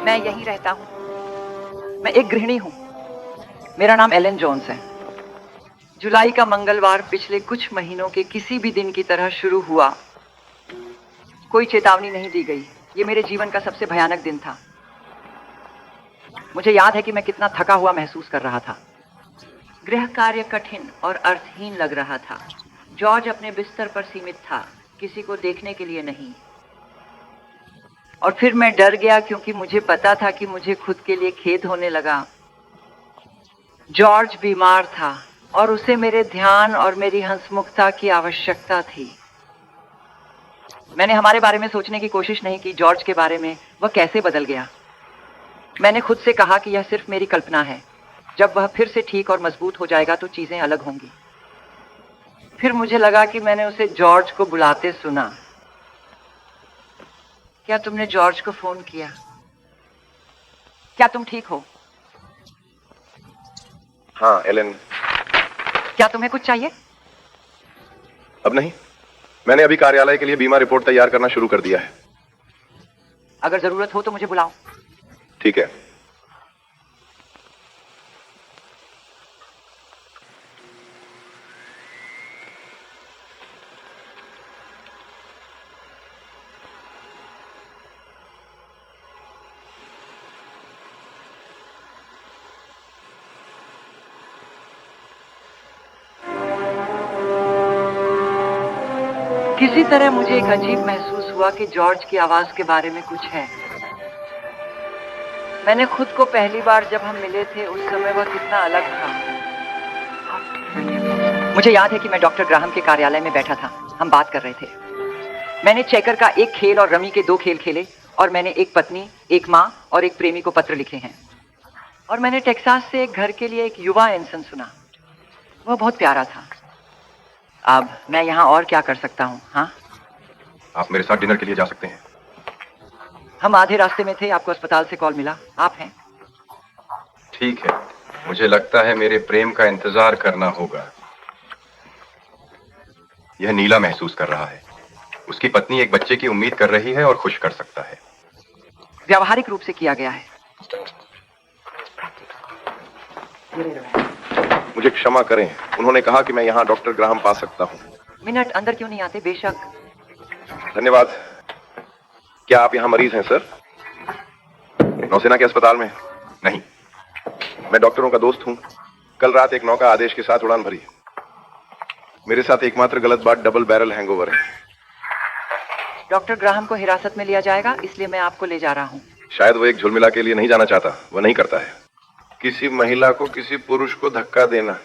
मैं यहीं रहता हूँ। मैं एक गृहिणी हूँ। मेरा नाम एलन जोन्स है। जुलाई का मंगलवार पिछले कुछ महीनों के किसी भी दिन की तरह शुरू हुआ। कोई चेतावनी नहीं दी गई। ये मेरे जीवन का सबसे भयानक दिन था। मुझे याद है कि मैं कितना थका हुआ महसूस कर रहा था। गृह कार्य कठिन और अर्थहीन लग रहा था। जॉर्ज अपने बिस्तर पर सीमित था, किसी को देखने के लिए नहीं। और फिर मैं डर गया क्योंकि मुझे पता था कि मुझे खुद के लिए खेद होने लगा। जॉर्ज बीमार था और उसे मेरे ध्यान और मेरी हंसमुखता की आवश्यकता थी। मैंने हमारे बारे में सोचने की कोशिश नहीं की, जॉर्ज के बारे में, वह कैसे बदल गया। मैंने खुद से कहा कि यह सिर्फ मेरी कल्पना है। जब वह फिर से ठीक और मजबूत हो जाएगा तो चीजें अलग होंगी। फिर मुझे लगा कि मैंने उसे जॉर्ज को बुलाते सुना। क्या तुमने जॉर्ज को फोन किया? क्या तुम ठीक हो? हाँ एलन। क्या तुम्हें कुछ चाहिए? अब नहीं। मैंने अभी कार्यालय के लिए बीमा रिपोर्ट तैयार करना शुरू कर दिया है। अगर जरूरत हो तो मुझे बुलाओ। ठीक है। किसी तरह मुझे एक अजीब महसूस हुआ कि जॉर्ज की आवाज के बारे में कुछ है। मैंने खुद को पहली बार जब हम मिले थे उस समय वह कितना अलग था। मुझे याद है कि मैं डॉक्टर ग्राहम के कार्यालय में बैठा था। हम बात कर रहे थे। मैंने चेकर का एक खेल और रमी के 2 खेल खेले और मैंने एक पत्नी, एक माँ और एक प्रेमी को पत्र लिखे हैं। और मैंने टेक्सास से एक घर के लिए एक युवा एंसन सुना। वह बहुत प्यारा था। अब मैं यहाँ और क्या कर सकता हूँ? हाँ, आप मेरे साथ डिनर के लिए जा सकते हैं। हम आधे रास्ते में थे, आपको अस्पताल से कॉल मिला। आप हैं? ठीक है। मुझे लगता है मेरे प्रेम का इंतजार करना होगा। यह नीला महसूस कर रहा है। उसकी पत्नी एक बच्चे की उम्मीद कर रही है और खुश कर सकता है। व्यावहारिक रूप से किया गया है। मुझे क्षमा करें, उन्होंने कहा कि मैं यहाँ डॉक्टर ग्राहम पा सकता हूँ। मिनट, अंदर क्यों नहीं आते? बेशक। धन्यवाद। क्या आप यहाँ मरीज हैं सर? नौसेना के अस्पताल में? नहीं, मैं डॉक्टरों का दोस्त हूँ। कल रात एक नौका आदेश के साथ उड़ान भरी। मेरे साथ एकमात्र गलत बात डबल बैरल हैंगओवर है। डॉक्टर ग्राहम को हिरासत में लिया जाएगा, इसलिए मैं आपको ले जा रहा हूँ। शायद वो एक झुलमिला के लिए नहीं जाना चाहता। वो नहीं करता है। किसी महिला को किसी पुरुष को धक्का देना।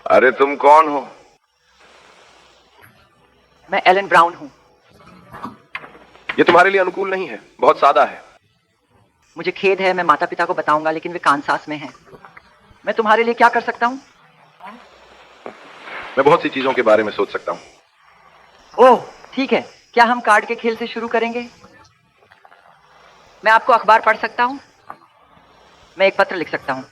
अरे तुम कौन हो? मैं एलन ब्राउन हूँ। ये तुम्हारे लिए अनुकूल नहीं है, बहुत सादा है। मुझे खेद है, मैं माता पिता को बताऊंगा, लेकिन वे कानसास में हैं। मैं तुम्हारे लिए क्या कर सकता हूँ? मैं बहुत सी चीजों के बारे में सोच सकता हूँ। ओह ठीक है, क्या हम कार्ड के खेल से शुरू करेंगे? मैं आपको अखबार पढ़ सकता हूँ, मैं एक पत्र लिख सकता हूँ।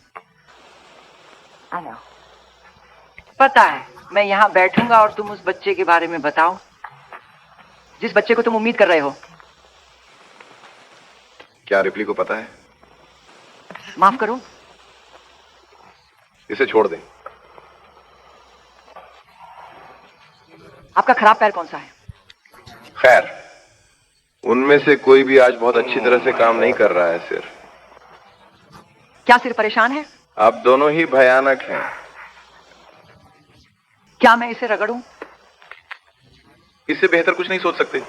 पता है, मैं यहाँ बैठूंगा और तुम उस बच्चे के बारे में बताओ जिस बच्चे को तुम उम्मीद कर रहे हो। क्या रिप्ली को पता है? माफ करो, इसे छोड़ दें। आपका खराब पैर कौन सा है? खैर, उनमें से कोई भी आज बहुत अच्छी तरह से काम नहीं कर रहा है सिर। क्या सिर परेशान है? आप दोनों ही भयानक हैं। क्या मैं इसे रगड़ूं? इससे बेहतर कुछ नहीं सोच सकते।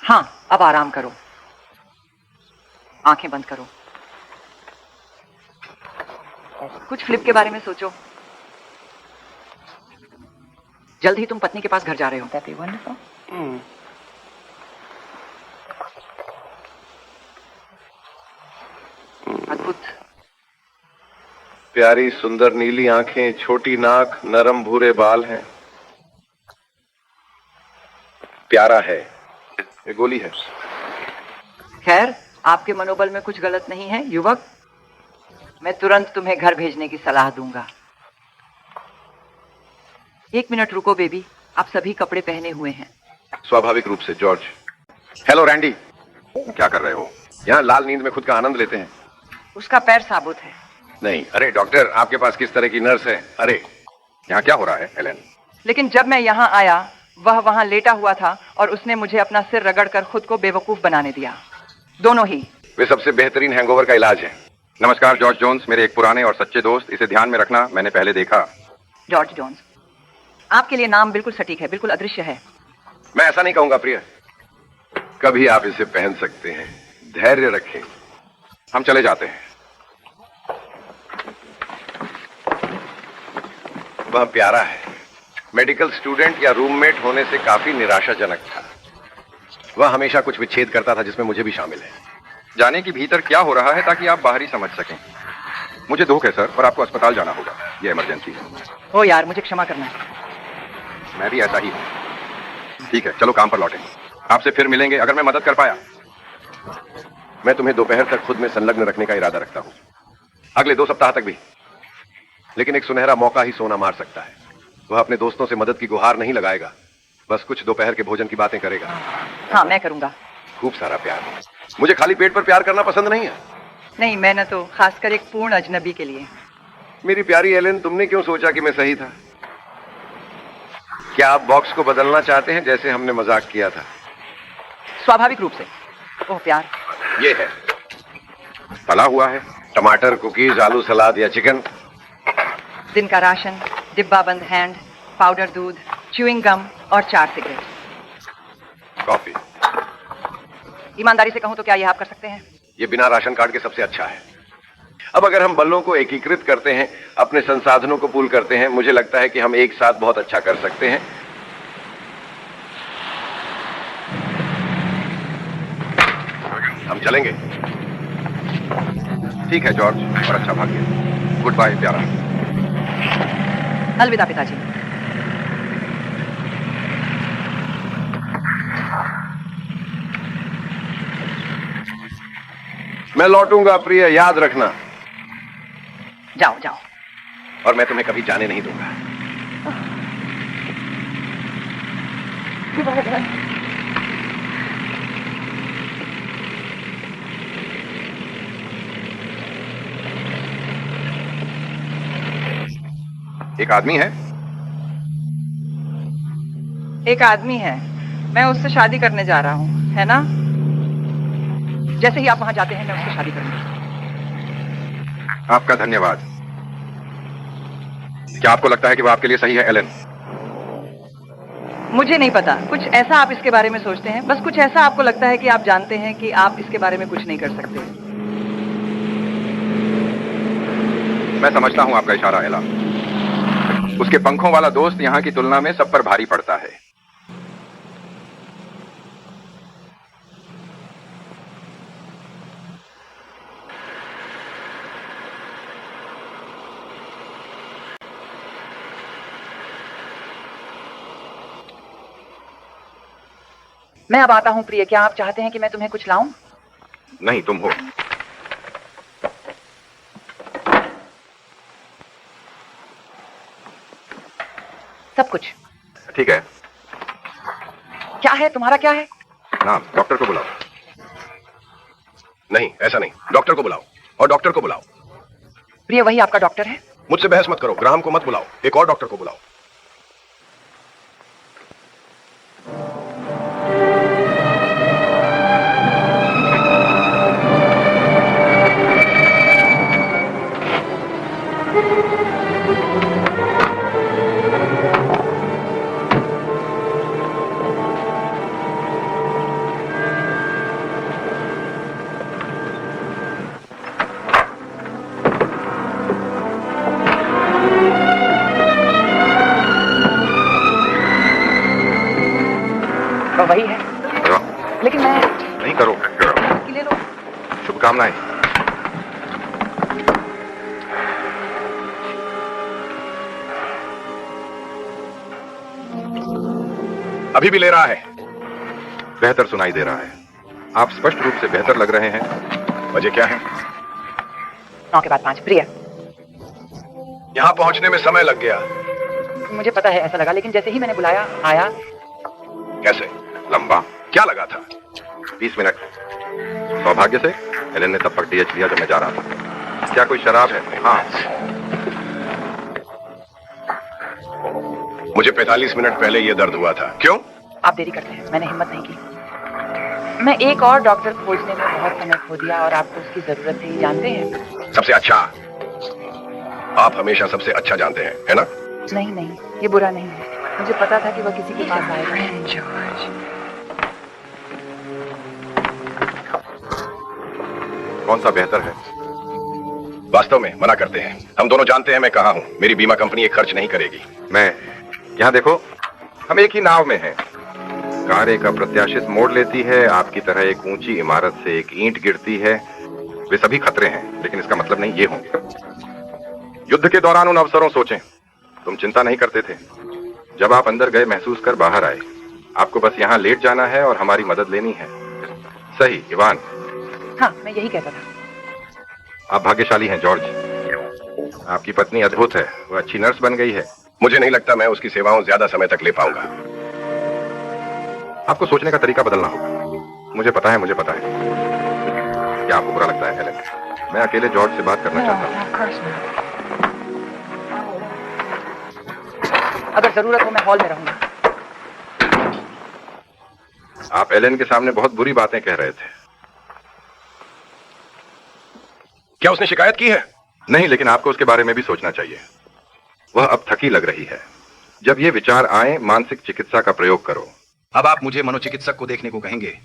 हाँ, अब आराम करो, आंखें बंद करो, कुछ फ्लिप के बारे में सोचो। जल्द ही तुम पत्नी के पास घर जा रहे हो। That'd be wonderful. अद्भुत। प्यारी सुंदर नीली आंखें, छोटी नाक, नरम भूरे बाल हैं। प्यारा है। ये गोली है। खैर, आपके मनोबल में कुछ गलत नहीं है युवक। मैं तुरंत तुम्हें घर भेजने की सलाह दूंगा। 1 मिनट रुको बेबी, आप सभी कपड़े पहने हुए हैं। स्वाभाविक रूप से जॉर्ज। हेलो रैंडी, क्या कर रहे हो? यहाँ लाल नींद में खुद का आनंद लेते हैं। उसका पैर साबुत है। नहीं, अरे डॉक्टर, आपके पास किस तरह की नर्स है? अरे यहाँ क्या हो रहा है एलेन? लेकिन जब मैं यहाँ आया, वह वहाँ लेटा हुआ था और उसने मुझे अपना सिर रगड़कर खुद को बेवकूफ बनाने दिया। दोनों ही। वे सबसे बेहतरीन हैंगओवर का इलाज है। नमस्कार जॉर्ज जोन्स, मेरे एक पुराने और सच्चे दोस्त। इसे ध्यान में रखना, मैंने पहले देखा। जॉर्ज जोन्स, आपके लिए नाम बिल्कुल सटीक है, बिल्कुल अदृश्य है। मैं ऐसा नहीं कहूंगा प्रिय। कभी आप इसे पहन सकते हैं। धैर्य रखें। हम चले जाते हैं। वह प्यारा है। मेडिकल स्टूडेंट या रूममेट होने से काफी निराशाजनक था। वह हमेशा कुछ विच्छेद करता था जिसमें मुझे भी शामिल है। जाने की भीतर क्या हो रहा है ताकि आप बाहरी समझ सकें। मुझे दुख है सर, पर आपको अस्पताल जाना होगा। यह इमरजेंसी है। ओ यार, मुझे क्षमा करना। मैं भी ऐसा ही हूँ। ठीक है, चलो काम पर लौटें। आपसे फिर मिलेंगे अगर मैं मदद कर पाया। मैं तुम्हें दोपहर तक खुद में संलग्न रखने का इरादा रखता हूँ। अगले 2 सप्ताह तक भी। लेकिन एक सुनहरा मौका ही सोना मार सकता है। वह अपने दोस्तों से मदद की गुहार नहीं लगाएगा, बस कुछ दोपहर के भोजन की बातें करेगा। हाँ, मैं करूंगा। खूब सारा प्यार। मुझे खाली पेट पर प्यार करना पसंद नहीं है। नहीं, मैं न तो, खासकर एक पूर्ण अजनबी के लिए। मेरी प्यारी एलेन, तुमने क्यों सोचा कि मैं सही था? क्या आप बॉक्स को बदलना चाहते हैं जैसे हमने मजाक किया था? स्वाभाविक रूप से। ओह प्यार। ये है, तला हुआ है। टमाटर, कुकीज, आलू सलाद या चिकन। दिन का राशन, डिब्बा बंद हैंड, पाउडर दूध, च्यूइंग गम और 4 सिगरेट। कॉफी। ईमानदारी से कहूं तो क्या यह आप कर सकते हैं? ये बिना राशन कार्ड के सबसे अच्छा है। अब अगर हम बलों को एकीकृत करते हैं, अपने संसाधनों को पूल करते हैं, मुझे लगता है कि हम एक साथ बहुत अच्छा कर सकते हैं। हम चलेंगे। ठीक है जॉर्ज, और अच्छा भाग्य। गुड बाय प्यारा। अलविदा पिताजी। मैं लौटूंगा प्रिय, याद रखना। जाओ जाओ। और मैं तुम्हें कभी जाने नहीं दूंगा। एक आदमी है। एक आदमी है, मैं उससे शादी करने जा रहा हूँ, है ना? जैसे ही आप वहां जाते हैं, मैं उससे शादी करूंगी। आपका धन्यवाद। क्या आपको लगता है कि वो आपके लिए सही है एलेन? मुझे नहीं पता, कुछ ऐसा आप इसके बारे में सोचते हैं। बस कुछ ऐसा आपको लगता है कि आप जानते हैं कि आप इसके बारे में कुछ नहीं कर सकते। मैं समझता हूं आपका इशारा एला। उसके पंखों वाला दोस्त यहां की तुलना में सब पर भारी पड़ता है। मैं अब आता हूं प्रिय। क्या आप चाहते हैं कि मैं तुम्हें कुछ लाऊं? नहीं, तुम हो। सब कुछ ठीक है। क्या है तुम्हारा, क्या है? ना, डॉक्टर को बुलाओ। नहीं, ऐसा नहीं, डॉक्टर को बुलाओ और डॉक्टर को बुलाओ। प्रिय वही आपका डॉक्टर है? मुझसे बहस मत करो, ग्राहम को मत बुलाओ, एक और डॉक्टर को बुलाओ। वही है, करो। लेकिन मैं नहीं, करो। ले लो। शुभकामनाएं। अभी भी ले रहा है? बेहतर सुनाई दे रहा है। आप स्पष्ट रूप से बेहतर लग रहे हैं। वजह क्या है? 9 के बाद 5। प्रिय, यहां पहुंचने में समय लग गया। मुझे पता है ऐसा लगा, लेकिन जैसे ही मैंने बुलाया आया। कैसे? लंबा। क्या लगा था? 20 मिनट। सौभाग्य से एलन ने तब तक डीएच लिया जब मैं जा रहा था। क्या कोई शराब है? हाँ। मुझे 45 मिनट पहले यह दर्द हुआ था। क्यों? आप देरी करते हैं, मैंने हिम्मत नहीं की। मैं एक और डॉक्टर खोजने में बहुत समय खो दिया और आपको उसकी जरूरत थी, जानते हैं? सबसे अच्छा। आप हमेशा सबसे अच्छा जानते हैं, है ना? नहीं नहीं, ये बुरा नहीं है। मुझे पता था कि वह किसी के पास आएगा। कौन सा बेहतर है? वास्तव में मना करते हैं। हम दोनों जानते हैं मैं कहाँ हूँ। मेरी बीमा कंपनी एक खर्च नहीं करेगी। मैं यहाँ देखो, हम एक ही नाव में हैं। कार एक अप्रत्याशित मोड़ लेती है, आपकी तरह एक ऊंची इमारत से एक ईंट गिरती है। वे सभी खतरे हैं, लेकिन इसका मतलब नहीं ये होंगे। युद्ध के दौरान उन अवसरों सोचें। तुम चिंता नहीं करते थे। जब आप अंदर गए, महसूस कर बाहर आए। आपको बस यहाँ लेट जाना है और हमारी मदद लेनी है। सही, इवान? हाँ, मैं यही कहता था। आप भाग्यशाली हैं जॉर्ज। आपकी पत्नी अद्भुत है, वो अच्छी नर्स बन गई है। मुझे नहीं लगता मैं उसकी सेवाओं ज्यादा समय तक ले पाऊंगा। आपको सोचने का तरीका बदलना होगा। मुझे पता है, मुझे पता है। क्या आपको बुरा लगता है हेलेन? मैं अकेले जॉर्ज से बात करना चाहता हूँ। अगर जरूरत हो मैं हॉल में रहूंगा। आप एलन के सामने बहुत बुरी बातें कह रहे थे। क्या उसने शिकायत की है? नहीं, लेकिन आपको उसके बारे में भी सोचना चाहिए। वह अब थकी लग रही है। जब ये विचार आए, मानसिक चिकित्सा का प्रयोग करो। अब आप मुझे मनोचिकित्सक को देखने को कहेंगे?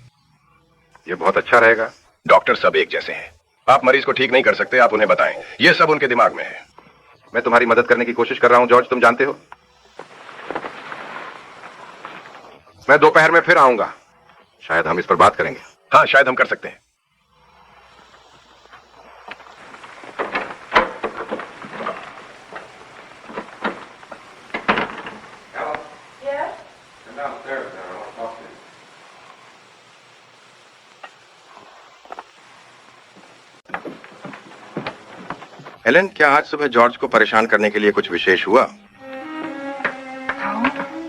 ये बहुत अच्छा रहेगा। डॉक्टर सब एक जैसे हैं। आप मरीज को ठीक नहीं कर सकते, आप उन्हें बताएं। ये सब उनके दिमाग में है। मैं तुम्हारी मदद करने की कोशिश कर रहा हूं जॉर्ज, तुम जानते हो। मैं दोपहर में फिर आऊंगा। शायद हम इस पर बात करेंगे। हाँ, शायद हम कर सकते हैं। हेलेन, क्या आज सुबह जॉर्ज को परेशान करने के लिए कुछ विशेष हुआ?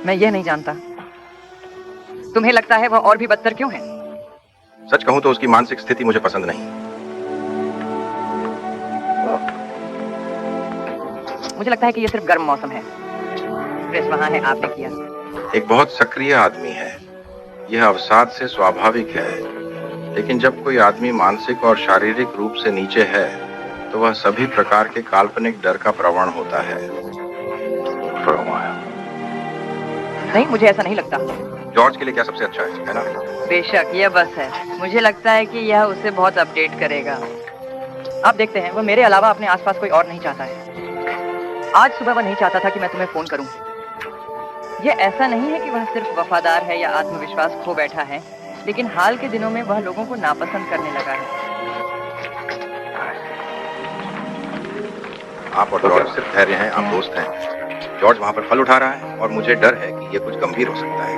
मैं यह नहीं जानता। तुम्हें लगता है वह और भी बदतर क्यों है? सच कहूं तो उसकी मानसिक स्थिति मुझे पसंद नहीं। मुझे लगता है कि यह सिर्फ गर्म मौसम है। प्रेस वहां है, आपने किया। एक बहुत सक्रिय आदमी है। यह अवसाद से स्वाभाविक है, लेकिन जब कोई आदमी मानसिक और शारीरिक रूप से नीचे है तो वह सभी प्रकार के काल्पनिक डर का प्रवण होता है। नहीं, मुझे ऐसा नहीं लगता। जॉर्ज के लिए क्या सबसे अच्छा है ना? बेशक, यह बस है। मुझे लगता है कि यह उसे बहुत अपडेट करेगा। आप देखते हैं, वह मेरे अलावा अपने आसपास कोई और नहीं चाहता है। आज सुबह वह नहीं चाहता था कि मैं तुम्हें फोन करूं। यह ऐसा नहीं है कि वह सिर्फ वफादार है या आत्मविश्वास खो बैठा है, लेकिन हाल के दिनों में वह लोगों को नापसंद करने लगा है। आप और जॉर्ज सिर्फ धैर्य हैं, आप दोस्त हैं। जॉर्ज वहां पर फल उठा रहा है और मुझे डर है कि यह कुछ गंभीर हो सकता है।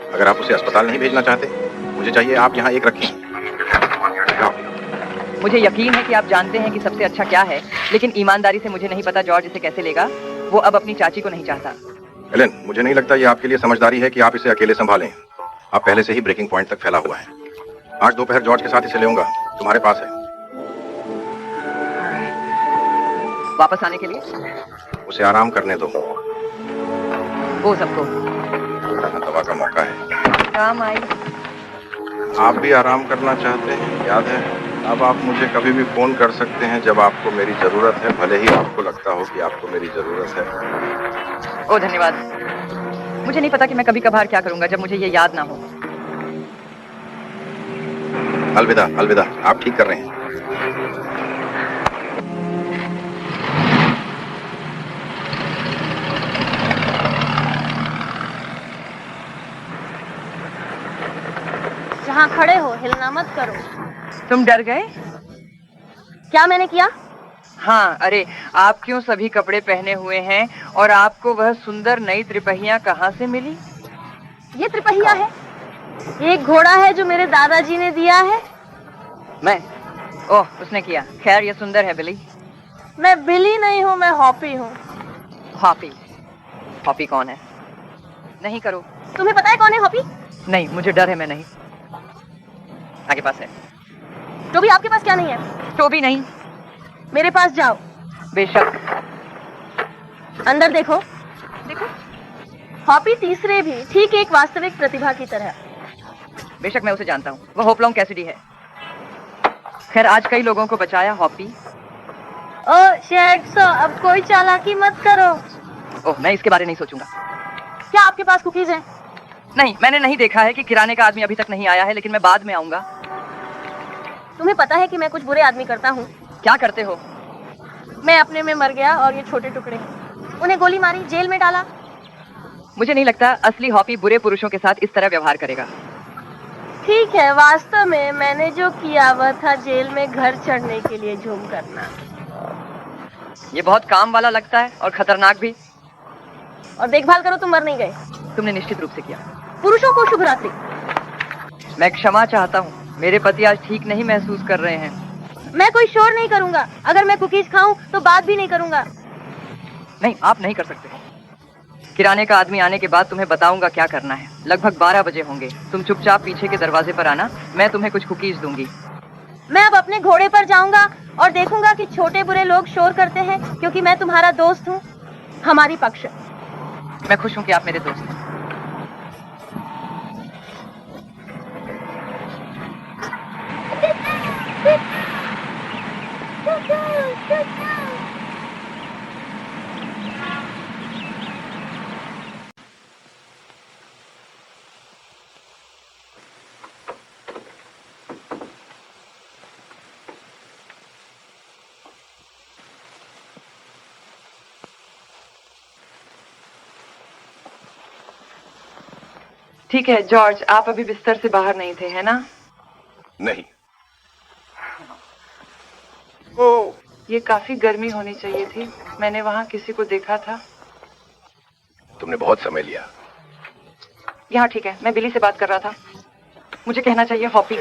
अगर आप उसे अस्पताल नहीं भेजना चाहते, मुझे चाहिए आप यहाँ एक रखें। मुझे यकीन है कि आप जानते हैं कि सबसे अच्छा क्या है, लेकिन ईमानदारी से मुझे नहीं पता जॉर्ज इसे कैसे लेगा। वो अब अपनी चाची को नहीं चाहता। एलन, मुझे नहीं लगता ये आपके लिए समझदारी है कि आप इसे अकेले संभालें। आप पहले से ही ब्रेकिंग पॉइंट तक फैला हुआ है। आज दोपहर जॉर्ज के साथ इसे ले आऊंगा, तुम्हारे पास है। वापस आने के लिए उसे आराम करने दो। वो सबको दवा का मौका है। काम आई। आप भी आराम करना चाहते हैं, याद है? अब आप मुझे कभी भी फोन कर सकते हैं जब आपको मेरी जरूरत है, भले ही आपको लगता हो कि आपको मेरी जरूरत है। ओ धन्यवाद। मुझे नहीं पता कि मैं कभी कभार क्या करूंगा जब मुझे ये याद ना हो। अलविदा, अलविदा। आप ठीक कर रहे हैं। जहाँ खड़े हो हिलना मत करो। तुम डर गए? क्या मैंने किया? हाँ, अरे आप क्यों सभी कपड़े पहने हुए हैं और आपको वह सुंदर नई त्रिपहिया कहाँ से मिली? ये त्रिपहिया है। एक घोड़ा है जो मेरे दादाजी ने दिया है। मैं? ओह, उसने किया। खैर ये सुंदर है बिली। मैं बिली नहीं हूँ, मैं हॉपी हूँ। हॉपी? हॉपी कौन है? नहीं करो। तुम्हें पता है कौन है हॉपी? नहीं, मुझे डर है, मैं नहीं। आगे पास है। टोबी आपके पास क्या नहीं है? टोबी नहीं। मेरे पास जाओ। बेशक। अंदर देखो। देखो, हॉपी तीसरे भी ठीक एक वास्तविक प्रतिभा की तरह। बेशक मैं उसे जानता हूँ, वह होपलोंग कैसिडी है। खैर आज कई लोगों को बचाया हॉपी। ओ शेड्सो, अब कोई चालाकी मत करो। ओह, मैं इसके बारे नहीं सोचूंगा। क्या आपके पास कुकीज हैं? नहीं, मैंने नहीं देखा है कि किराने का आदमी अभी तक नहीं आया है, लेकिन मैं बाद में आऊंगा। तुम्हें पता है कि मैं कुछ बुरे आदमी करता हूँ। क्या करते हो? मैं अपने में मर गया और ये छोटे टुकड़े। उन्हें गोली मारी, जेल में डाला। मुझे नहीं लगता असली हॉपी बुरे पुरुषों के साथ इस तरह व्यवहार करेगा। ठीक है, वास्तव में मैंने जो किया वह था जेल में घर चढ़ने के लिए झूम करना। ये बहुत काम वाला लगता है और खतरनाक भी। और देखभाल करो, तुम मर नहीं गए। तुमने निश्चित रूप से किया। पुरुषों को शुभ रात्रि। मैं क्षमा चाहता हूँ, मेरे पति आज ठीक नहीं महसूस कर रहे हैं। मैं कोई शोर नहीं करूंगा। अगर मैं कुकीज खाऊं तो बात भी नहीं करूंगा। नहीं, आप नहीं कर सकते। किराने का आदमी आने के बाद तुम्हें बताऊंगा क्या करना है। लगभग 12 बजे होंगे। तुम चुपचाप पीछे के दरवाजे पर आना, मैं तुम्हें कुछ कुकीज दूंगी। मैं अब अपने घोड़े पर जाऊंगा और देखूंगा कि छोटे बुरे लोग शोर करते हैं, क्योंकि मैं तुम्हारा दोस्त हूँ। हमारी पक्ष। मैं खुश हूँ कि आप मेरे दोस्त हैं। ठीक है जॉर्ज, आप अभी बिस्तर से बाहर नहीं थे, है ना? नहीं। ओ, ये काफी गर्मी होनी चाहिए थी। मैंने वहाँ किसी को देखा था। तुमने बहुत समय लिया। यहाँ ठीक है, मैं बिली से बात कर रहा था। मुझे कहना चाहिए हॉपी।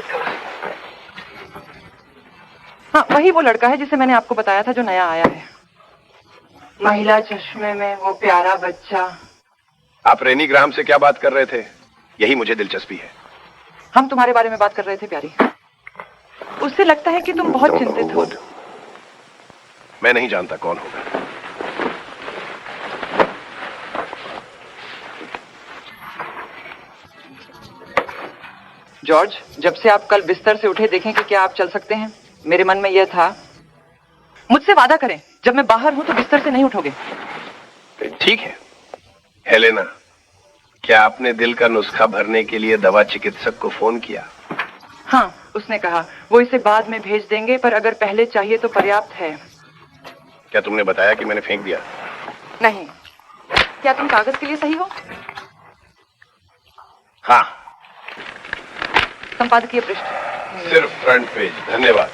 हाँ, वही वो लड़का है जिसे मैंने आपको बताया था, जो नया आया है। महिला चश्मे में वो प्यारा बच्चा। आप रेनी ग्राहम से क्या बात कर रहे थे? यही मुझे दिलचस्पी है। हम तुम्हारे बारे में बात कर रहे थे प्यारी। उससे लगता है कि तुम बहुत चिंतित हो। मैं नहीं जानता कौन होगा। जॉर्ज, जब से आप कल बिस्तर से उठे, देखें कि क्या आप चल सकते हैं। मेरे मन में यह था। मुझसे वादा करें, जब मैं बाहर हूं तो बिस्तर से नहीं उठोगे। ठीक है। हेलेना, क्या आपने दिल का नुस्खा भरने के लिए दवा चिकित्सक को फोन किया? हाँ, उसने कहा वो इसे बाद में भेज देंगे, पर अगर पहले चाहिए तो पर्याप्त है। क्या तुमने बताया कि मैंने फेंक दिया? नहीं। क्या तुम कागज के लिए सही हो? हाँ। संपादकीय पृष्ठ। सिर्फ फ्रंट पेज। धन्यवाद।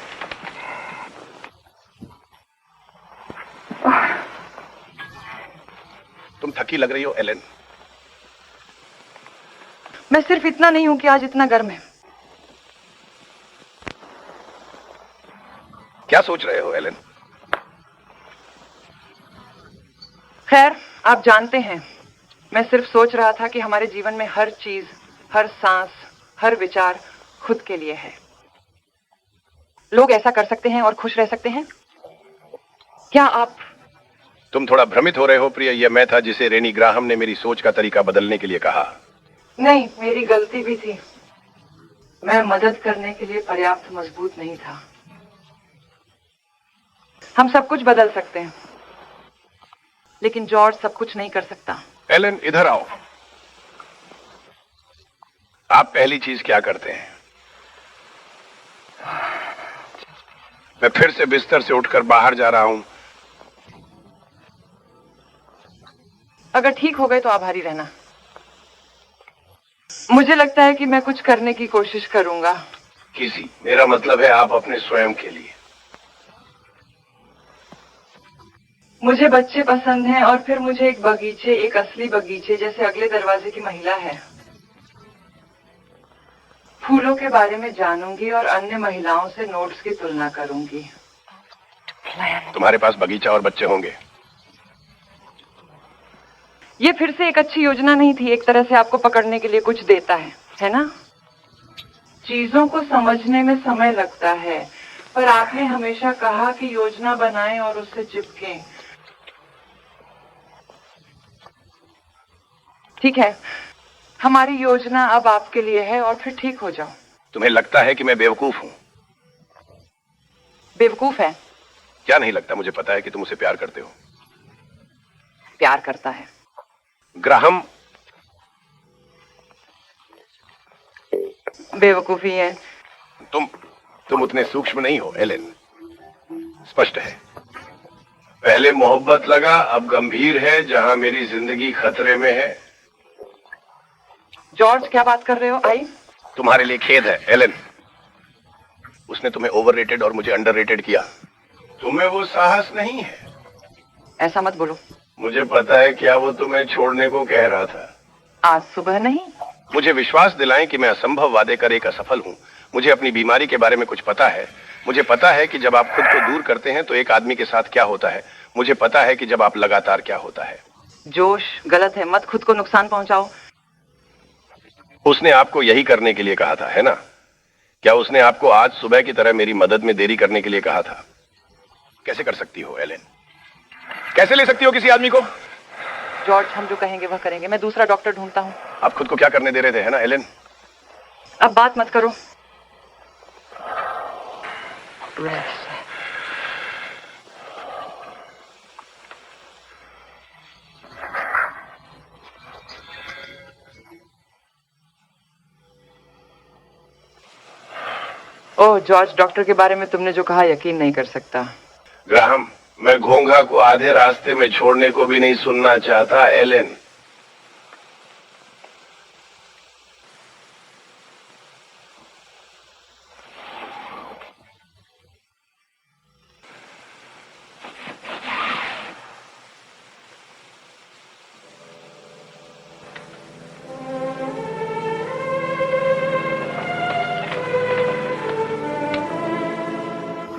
तुम थकी लग रही हो एलेन। मैं सिर्फ इतना नहीं हूं कि आज इतना गर्म है। क्या सोच रहे हो एलन? खैर, आप जानते हैं, मैं सिर्फ सोच रहा था कि हमारे जीवन में हर चीज, हर सांस, हर विचार खुद के लिए है। लोग ऐसा कर सकते हैं और खुश रह सकते हैं। क्या आप... तुम थोड़ा भ्रमित हो रहे हो प्रिय। यह मैं था जिसे रेनी ग्राहम ने मेरी सोच का तरीका बदलने के लिए कहा। नहीं, मेरी गलती भी थी। मैं मदद करने के लिए पर्याप्त मजबूत नहीं था। हम सब कुछ बदल सकते हैं, लेकिन जॉर्ज सब कुछ नहीं कर सकता। एलन, इधर आओ। आप पहली चीज क्या करते हैं? मैं फिर से बिस्तर से उठकर बाहर जा रहा हूं। अगर ठीक हो गए तो आभारी रहना। मुझे लगता है कि मैं कुछ करने की कोशिश करूंगा। मेरा मतलब है आप अपने स्वयं के लिए। मुझे बच्चे पसंद हैं और फिर मुझे एक बगीचे, एक असली बगीचे जैसे अगले दरवाजे की महिला है। फूलों के बारे में जानूंगी और अन्य महिलाओं से नोट्स की तुलना करूंगी। तुम्हारे पास बगीचा और बच्चे होंगे। ये फिर से एक अच्छी योजना नहीं थी। एक तरह से आपको पकड़ने के लिए कुछ देता है ना? चीजों को समझने में समय लगता है, पर आपने हमेशा कहा कि योजना बनाएं और उससे चिपकें। ठीक है, हमारी योजना अब आपके लिए है और फिर ठीक हो जाओ। तुम्हें लगता है कि मैं बेवकूफ हूं? बेवकूफ है? क्या नहीं लगता? मुझे पता है कि तुम उसे प्यार करते हो। प्यार करता है। ग्राहम बेवकूफी है। तुम उतने सूक्ष्म नहीं हो एलेन। स्पष्ट है। पहले मोहब्बत लगा, अब गंभीर है, जहां मेरी जिंदगी खतरे में है। जॉर्ज, क्या बात कर रहे हो? आई, तुम्हारे लिए खेद है एलेन। उसने तुम्हें ओवररेटेड और मुझे अंडररेटेड किया। तुम्हें वो साहस नहीं है। ऐसा मत बोलो। मुझे पता है क्या वो तुम्हें छोड़ने को कह रहा था। आज सुबह नहीं। मुझे विश्वास दिलाएं कि मैं असंभव वादे कर एक असफल हूं। मुझे अपनी बीमारी के बारे में कुछ पता है। मुझे पता है कि जब आप खुद को दूर करते हैं तो एक आदमी के साथ क्या होता है। मुझे पता है कि जब आप लगातार क्या होता है। जोश गलत है, मत खुद को नुकसान पहुंचाओ। उसने आपको यही करने के लिए कहा था, है ना? क्या उसने आपको आज सुबह की तरह मेरी मदद में देरी करने के लिए कहा था? कैसे कर सकती हो एलेन? कैसे ले सकती हो किसी आदमी को? जॉर्ज, हम जो कहेंगे वह करेंगे। मैं दूसरा डॉक्टर ढूंढता हूँ। आप खुद को क्या करने दे रहे थे, है ना एलेन? अब बात मत करो। ओह जॉर्ज, डॉक्टर के बारे में तुमने जो कहा यकीन नहीं कर सकता। ग्राहम, मैं घोंघा को आधे रास्ते में छोड़ने को भी नहीं सुनना चाहता एलेन।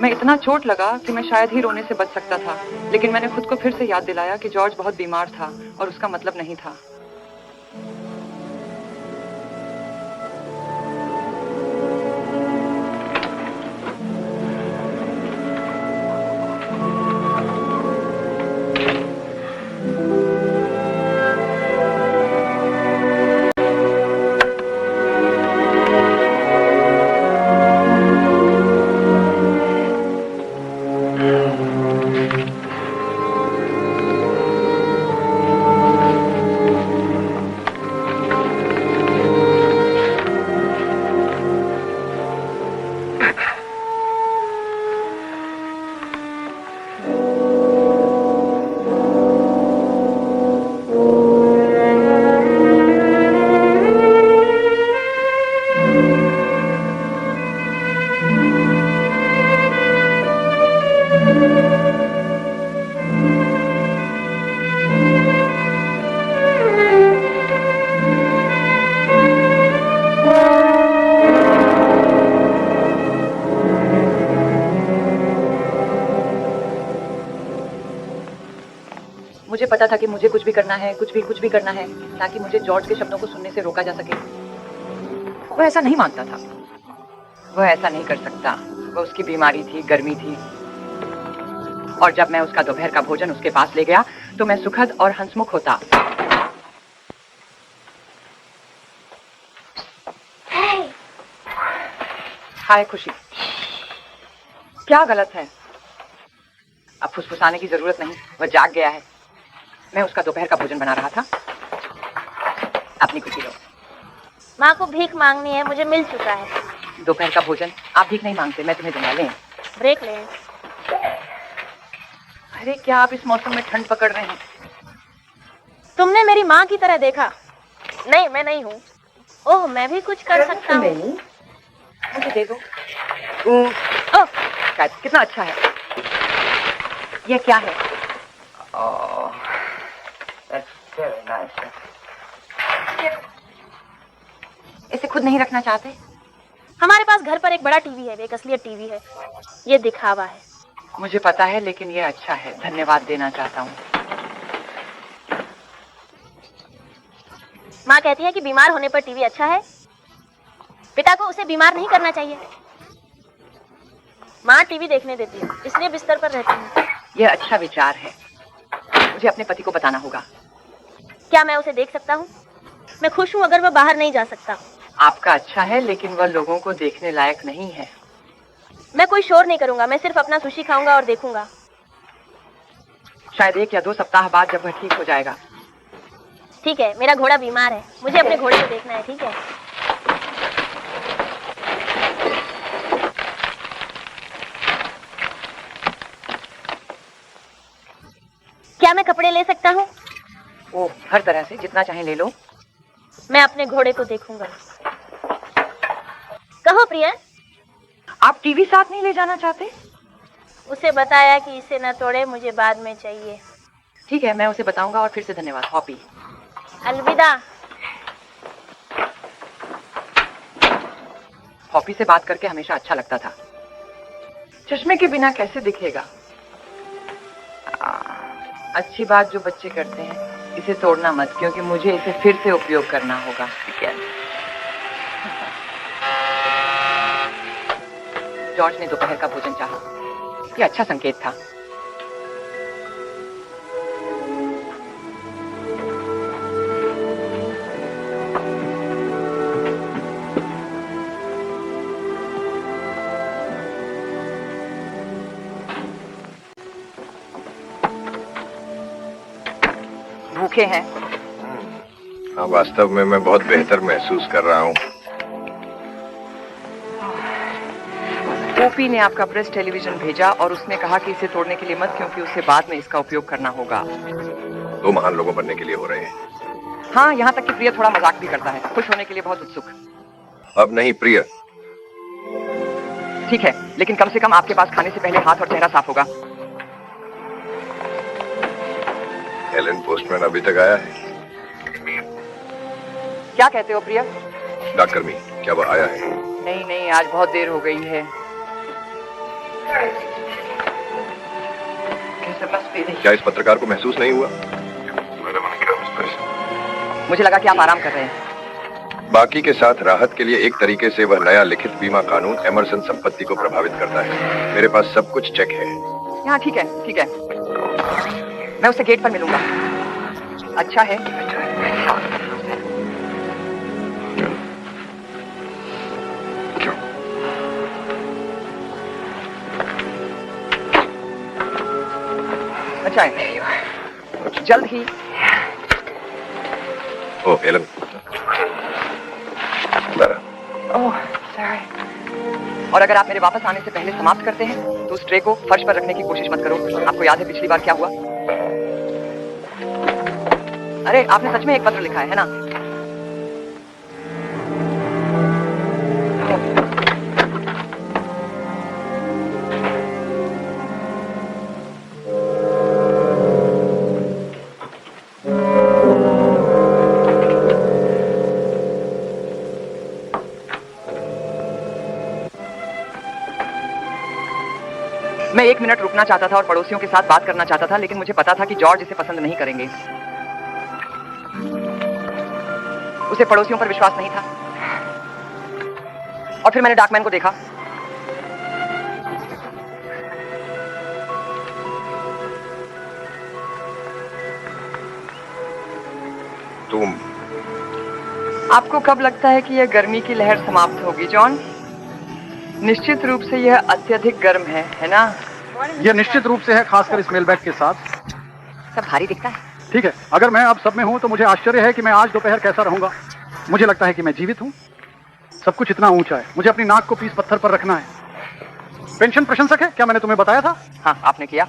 मैं इतना चोट लगा कि मैं शायद ही रोने से बच सकता था, लेकिन मैंने खुद को फिर से याद दिलाया कि जॉर्ज बहुत बीमार था और उसका मतलब नहीं था। पता था कि मुझे कुछ भी करना है, कुछ भी करना है, ताकि मुझे जॉर्ज के शब्दों को सुनने से रोका जा सके। वो ऐसा नहीं मानता था। वो ऐसा नहीं कर सकता। वो उसकी बीमारी थी, गर्मी थी। और जब मैं उसका दोपहर का भोजन उसके पास ले गया तो मैं सुखद और हंसमुख होता। हाय खुशी, क्या गलत है? अब फुसफुसाने की जरूरत नहीं, वह जाग गया है। मैं उसका दोपहर का भोजन बना रहा था। अपनी खुशी लो। माँ को भीख मांगनी है, मुझे मिल चुका है। दोपहर का भोजन आप भीख नहीं मांगते, मैं तुम्हें दूंगा। लें ब्रेक लें। अरे क्या आप इस मौसम में ठंड पकड़ रहे हैं? तुमने मेरी माँ की तरह देखा? नहीं, मैं नहीं हूँ। ओह, मैं भी कुछ कर सकता हूँ। मुझे दे दो। ओह, कितना अच्छा है। यह क्या है? ओह, that's very nice. इसे खुद नहीं रखना चाहते? हमारे पास घर पर एक बड़ा टीवी है, एक असलियत टीवी है। ये दिखावा है। मुझे पता है, लेकिन ये अच्छा है। धन्यवाद देना चाहता हूँ। माँ कहती है कि बीमार होने पर टीवी अच्छा है। पिता को उसे बीमार नहीं करना चाहिए। माँ टीवी देखने देती है, इसलिए बिस्तर पर रहती है। यह अच्छा विचार है। मुझे अपने पति को बताना होगा। क्या मैं उसे देख सकता हूँ? मैं खुश हूँ अगर वह बाहर नहीं जा सकता। आपका अच्छा है, लेकिन वह लोगों को देखने लायक नहीं है। मैं कोई शोर नहीं करूंगा। मैं सिर्फ अपना सुशी खाऊंगा और देखूंगा। शायद 1 या 2 सप्ताह बाद जब वह ठीक हो जाएगा। ठीक है, मेरा घोड़ा बीमार है। मुझे अपने घोड़े को देखना है, ठीक है? क्या मैं कपड़े ले सकता हूँ? ओ, हर तरह से, जितना चाहे ले लो। मैं अपने घोड़े को देखूंगा। कहो प्रिया। आप टीवी साथ नहीं ले जाना चाहते? उसे बताया कि इसे न तोड़े, मुझे बाद में चाहिए। ठीक है, मैं उसे बताऊंगा। और फिर से धन्यवाद हॉपी। अलविदा। हॉपी से बात करके हमेशा अच्छा लगता था। चश्मे के बिना कैसे दिखेगा? अच्छी बात जो बच्चे करते हैं। इसे तोड़ना मत, क्योंकि मुझे इसे फिर से उपयोग करना होगा। जॉर्ज ने दोपहर का भोजन चाहा। यह अच्छा संकेत था। भूखे हैं? हाँ, वास्तव में मैं बहुत बेहतर महसूस कर रहा हूँ। ओपी ने आपका प्रेस टेलीविजन भेजा और उसने कहा कि इसे तोड़ने के लिए मत, क्योंकि उसे बाद में इसका उपयोग करना होगा। 2 महान लोगों बनने के लिए हो रहे हैं। हाँ, यहाँ तक कि प्रिय थोड़ा मजाक भी करता है। खुश होने के लिए बहुत उत्सुक। अब नहीं प्रिय। ठीक है, लेकिन कम से कम आपके पास खाने से पहले हाथ और चेहरा साफ होगा। एलन पोस्टमैन अभी तक आया है? क्या कहते हो प्रिया? डॉक्टर मी, क्या वो आया है? नहीं, आज बहुत देर हो गई है। क्या इस पत्रकार को महसूस नहीं हुआ? मुझे लगा कि आप आराम कर रहे हैं। बाकी के साथ राहत के लिए एक तरीके से वह नया लिखित बीमा कानून एमरसन संपत्ति को प्रभावित करता है। मेरे पास सब कुछ चेक है। यहाँ ठीक है। मैं उससे गेट पर मिलूंगा। अच्छा है। अच्छा है। जल्द ही। ओह एलन। Oh sorry. और अगर आप मेरे वापस आने से पहले समाप्त करते हैं तो उस ट्रे को फर्श पर रखने की कोशिश मत करो। आपको याद है पिछली बार क्या हुआ? अरे आपने सच में एक पत्र लिखा है ना? मैं 1 मिनट रुकना चाहता था और पड़ोसियों के साथ बात करना चाहता था, लेकिन मुझे पता था कि जॉर्ज इसे पसंद नहीं करेंगे। उसे पड़ोसियों पर विश्वास नहीं था। और फिर मैंने डाकमैन को देखा। तुम आपको कब लगता है कि यह गर्मी की लहर समाप्त होगी, जॉन? निश्चित रूप से यह अत्यधिक गर्म है ना? यह निश्चित रूप से है, खासकर इस मेल बैग के साथ। सब भारी दिखता है। ठीक है, अगर मैं अब सब में हूं तो मुझे आश्चर्य है कि मैं आज दोपहर कैसा रहूंगा। मुझे लगता है कि मैं जीवित हूं। सब कुछ इतना ऊंचा है, मुझे अपनी नाक को पीस पत्थर पर रखना है। पेंशन प्रशंसक है, क्या मैंने तुम्हें बताया था? हाँ, आपने किया।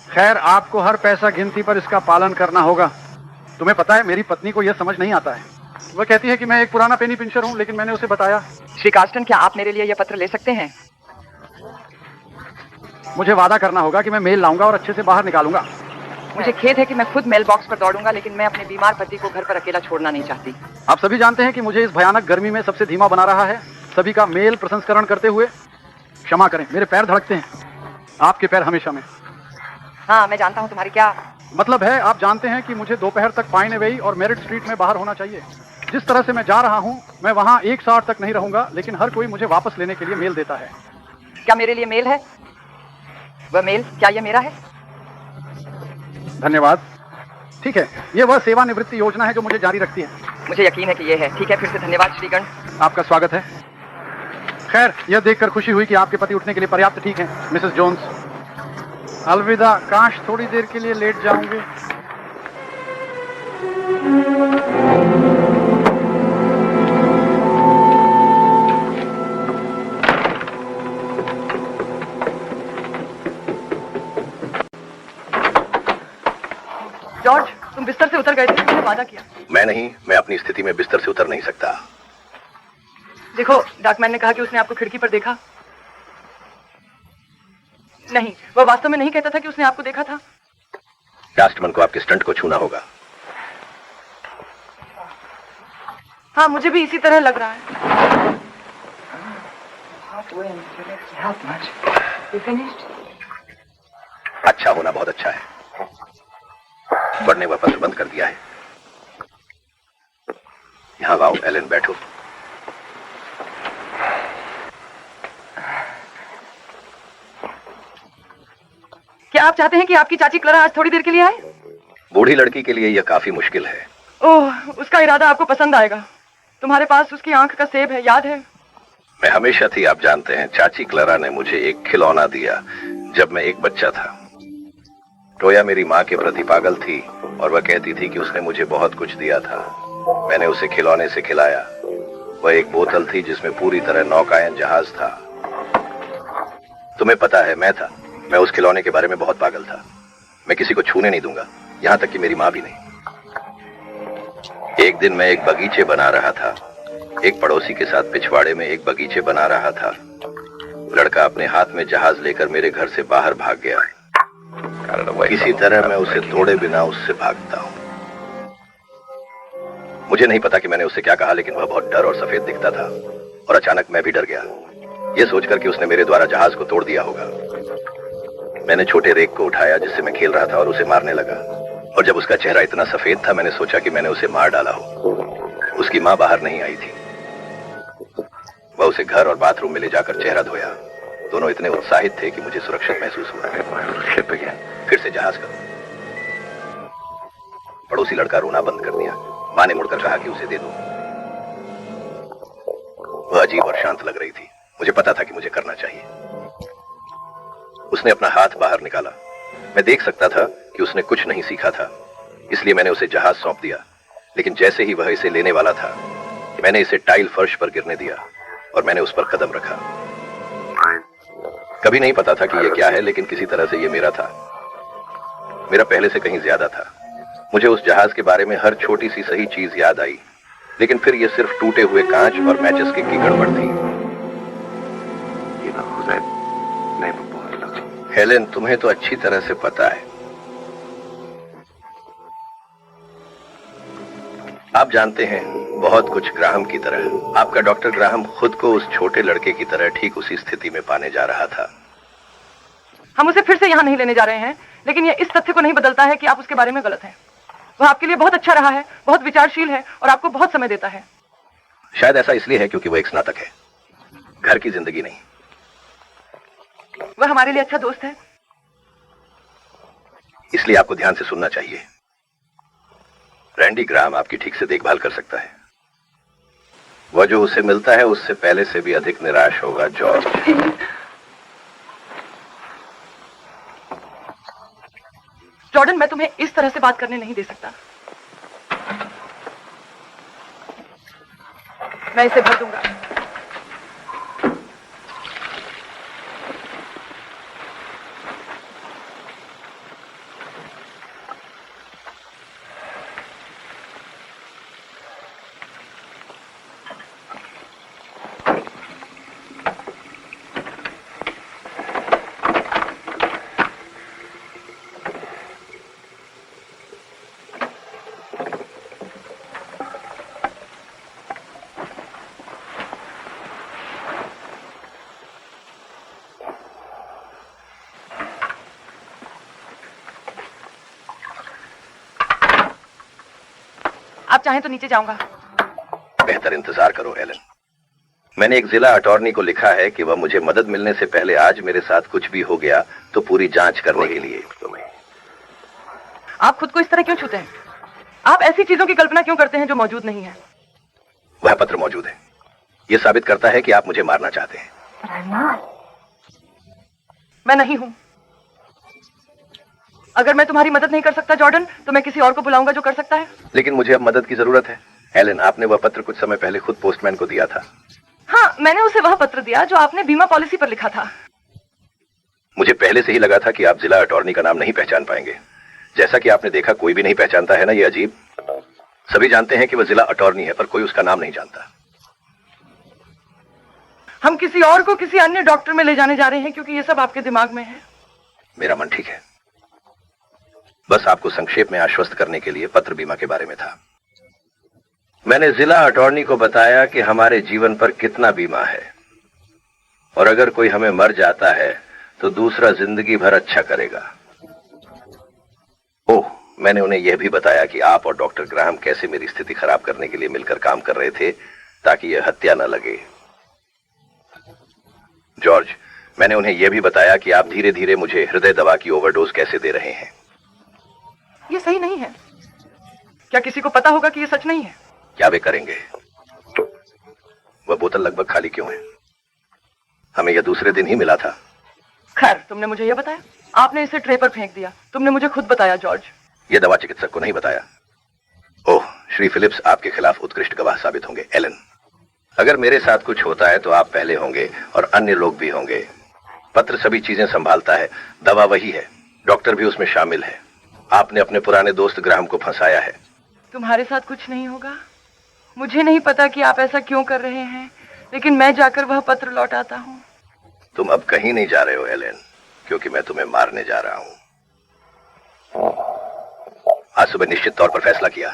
खैर, आपको हर पैसा गिनती पर इसका पालन करना होगा। तुम्हें पता है, मेरी पत्नी को यह समझ नहीं आता है। वह कहती है कि मैं एक पुराना पेनी पिंचर हूं, लेकिन मैंने उसे बताया। श्री कार्स्टन, क्या आप मेरे लिए यह पत्र ले सकते हैं? मुझे वादा करना होगा कि मैं मेल लाऊंगा और अच्छे से बाहर निकालूंगा। मुझे खेद है कि मैं खुद मेल बॉक्स पर दौड़ूंगा, लेकिन मैं अपने बीमार पति को घर पर अकेला छोड़ना नहीं चाहती। आप सभी जानते हैं कि मुझे इस भयानक गर्मी में सबसे धीमा बना रहा है। सभी का मेल प्रसंस्करण करते हुए क्षमा करें, मेरे पैर धड़कते हैं। आपके पैर हमेशा में। हाँ, मैं जानता हूँ तुम्हारी क्या मतलब है। आप जानते हैं कि मुझे दोपहर तक पाइन वे और मेरिट स्ट्रीट में बाहर होना चाहिए। जिस तरह से मैं जा रहा हूं, मैं वहां 1 साल तक नहीं रहूंगा, लेकिन हर कोई मुझे वापस लेने के लिए मेल देता है। क्या मेरे लिए मेल है? वह मेल, क्या यह मेरा है? धन्यवाद। ठीक है, यह वह सेवानिवृत्ति योजना है जो मुझे जारी रखती है। मुझे यकीन है कि यह है। ठीक है, फिर से धन्यवाद श्रीगण। आपका स्वागत है। खैर, यह देखकर खुशी हुई कि आपके पति उठने के लिए पर्याप्त ठीक हैं, मिसेस जोन्स। अलविदा। काश थोड़ी देर के लिए लेट जाऊंगे। जॉर्ज, तुम बिस्तर से उतर गए थे, तुमने वादा किया। मैं नहीं, मैं अपनी स्थिति में बिस्तर से उतर नहीं सकता। देखो, डाकमैन ने कहा कि उसने आपको खिड़की पर देखा। नहीं, वह वास्तव में नहीं कहता था कि उसने आपको देखा था। कास्टमैन को आपके स्टंट को छूना होगा। हाँ, मुझे भी इसी तरह लग रहा है। अच्छा होना बहुत अच्छा है। पढ़ने व पत्र बंद कर दिया है। यहाँ आओ एलन, बैठो। क्या आप चाहते हैं कि आपकी चाची क्लारा आज थोड़ी देर के लिए आए? बूढ़ी लड़की के लिए यह काफी मुश्किल है। ओह, उसका इरादा आपको पसंद आएगा। तुम्हारे पास उसकी आंख का सेब है, याद है? मैं हमेशा थी, आप जानते हैं। चाची क्लारा ने मुझे एक खिलौना दिया जब मैं एक बच्चा था। टोया मेरी माँ के प्रति पागल थी और वह कहती थी कि उसने मुझे बहुत कुछ दिया था। मैंने उसे खिलौने से खिलाया। वह एक बोतल थी जिसमें पूरी तरह नौकायन जहाज था। तुम्हें पता है, मैं उस खिलौने के बारे में बहुत पागल था। मैं किसी को छूने नहीं दूंगा, यहां तक कि मेरी माँ भी नहीं। एक दिन मैं एक बगीचे बना रहा था। एक पड़ोसी के साथ पिछवाड़े में एक बगीचे बना रहा था। लड़का अपने हाथ में जहाज लेकर मेरे घर से बाहर भाग गया। किसी तरह मैं उसे तोड़े बिना उससे भागता हूं। मुझे नहीं पता कि मैंने उससे क्या कहा, लेकिन वह बहुत डर और सफेद दिखता था। और अचानक मैं भी डर गया, यह सोचकर कि उसने मेरे द्वारा जहाज को तोड़ दिया होगा। मैंने छोटे रेक को उठाया जिससे मैं खेल रहा था और उसे मारने लगा। और जब उसका चेहरा इतना सफेद था, मैंने सोचा कि मैंने उसे मार डाला हो। उसकी माँ बाहर नहीं आई थी। वह उसे घर और बाथरूम में ले जाकर चेहरा धोया। दोनों इतने उत्साहित थे कि मुझे सुरक्षित महसूस हुआ। फिर से जहाज करो। पड़ोसी लड़का रोना बंद कर दिया। माँ ने मुड़कर कहा कि उसे दे दो। वह अजीब और शांत लग रही थी। मुझे पता था कि मुझे करना चाहिए। उसने अपना हाथ बाहर निकाला। मैं देख सकता था कि उसने कुछ नहीं सीखा था, इसलिए मैंने उसे जहाज सौंप दिया। लेकिन जैसे ही वह इसे लेने वाला था, मैंने इसे टाइल फर्श पर गिरने दिया और मैंने उस पर कदम रखा। कभी नहीं पता था कि यह क्या है, लेकिन किसी तरह से यह मेरा था। मेरा पहले से कहीं ज्यादा था। मुझे उस जहाज के बारे में हर छोटी सी सही चीज याद आई, लेकिन फिर यह सिर्फ टूटे हुए कांच और मैचेस की गड़बड़ थी। हेलेन, तुम्हें तो अच्छी तरह से पता है। आप जानते हैं, बहुत कुछ ग्राहम की तरह। आपका डॉक्टर ग्राहम खुद को उस छोटे लड़के की तरह ठीक उसी स्थिति में पाने जा रहा था। हम उसे फिर से यहाँ नहीं लेने जा रहे हैं, लेकिन ये इस तथ्य को नहीं बदलता है कि आप उसके बारे में गलत हैं। वह आपके लिए बहुत अच्छा रहा है, बहुत विचारशील है और आपको बहुत समय देता है। शायद ऐसा इसलिए है क्योंकि वो एक स्नातक है, घर की जिंदगी नहीं। वह हमारे लिए अच्छा दोस्त है। इसलिए आपको ध्यान से सुनना चाहिए। रैंडी ग्राहम आपकी ठीक से देखभाल कर सकता है। वह जो उसे मिलता है उससे पहले से भी अधिक निराश होगा जॉर्ज। जॉर्डन, मैं तुम्हें इस तरह से बात करने नहीं दे सकता। मैं इसे भर दूंगा। आप चाहें तो नीचे जाऊंगा। बेहतर इंतजार करो एलन। मैंने एक जिला अटॉर्नी को लिखा है कि वह मुझे मदद मिलने से पहले आज मेरे साथ कुछ भी हो गया तो पूरी जांच करने के लिए। आप खुद को इस तरह क्यों छूते हैं? आप ऐसी चीजों की कल्पना क्यों करते हैं जो मौजूद नहीं है? वह पत्र मौजूद है। यह साबित करता है कि आप मुझे मारना चाहते हैं। मैं नहीं हूं। अगर मैं तुम्हारी मदद नहीं कर सकता जॉर्डन, तो मैं किसी और को बुलाऊंगा जो कर सकता है। लेकिन मुझे अब मदद की जरूरत है। एलन, आपने वह पत्र कुछ समय पहले खुद पोस्टमैन को दिया था। हाँ, मैंने उसे वह पत्र दिया जो आपने बीमा पॉलिसी पर लिखा था। मुझे पहले से ही लगा था कि आप जिला अटॉर्नी का नाम नहीं पहचान पाएंगे। जैसा कि आपने देखा, कोई भी नहीं पहचानता है ना, ये अजीब। सभी जानते हैं कि वह जिला अटॉर्नी है, पर कोई उसका नाम नहीं जानता। हम किसी और को किसी अन्य डॉक्टर में ले जाने जा रहे हैं क्योंकि ये सब आपके दिमाग में है। मेरा मन ठीक है। बस आपको संक्षेप में आश्वस्त करने के लिए पत्र बीमा के बारे में था। मैंने जिला अटॉर्नी को बताया कि हमारे जीवन पर कितना बीमा है और अगर कोई हमें मर जाता है तो दूसरा जिंदगी भर अच्छा करेगा। ओह, मैंने उन्हें यह भी बताया कि आप और डॉक्टर ग्राहम कैसे मेरी स्थिति खराब करने के लिए मिलकर काम कर रहे थे ताकि यह हत्या न लगे। जॉर्ज, मैंने उन्हें यह भी बताया कि आप धीरे धीरे मुझे हृदय दवा की ओवरडोज कैसे दे रहे हैं। ये सही नहीं है। क्या किसी को पता होगा कि ये सच नहीं है? क्या वे करेंगे? वह बोतल लगभग खाली क्यों है? हमें यह दूसरे दिन ही मिला था। खैर, तुमने मुझे यह बताया। आपने इसे ट्रे पर फेंक दिया। तुमने मुझे खुद बताया जॉर्ज। यह दवा चिकित्सक को नहीं बताया। ओह, श्री फिलिप्स आपके खिलाफ उत्कृष्ट गवाह साबित होंगे। एलन, अगर मेरे साथ कुछ होता है तो आप पहले होंगे और अन्य लोग भी होंगे। पत्र सभी चीजें संभालता है, दवा वही है, डॉक्टर भी उसमें शामिल है। आपने अपने पुराने दोस्त ग्राहम को फंसाया है। तुम्हारे साथ कुछ नहीं होगा। मुझे नहीं पता कि आप ऐसा क्यों कर रहे हैं, लेकिन मैं जाकर वह पत्र लौटाता हूँ। तुम अब कहीं नहीं जा रहे हो एलन, क्योंकि मैं तुम्हें मारने जा रहा हूँ। आज सुबह निश्चित तौर पर फैसला किया।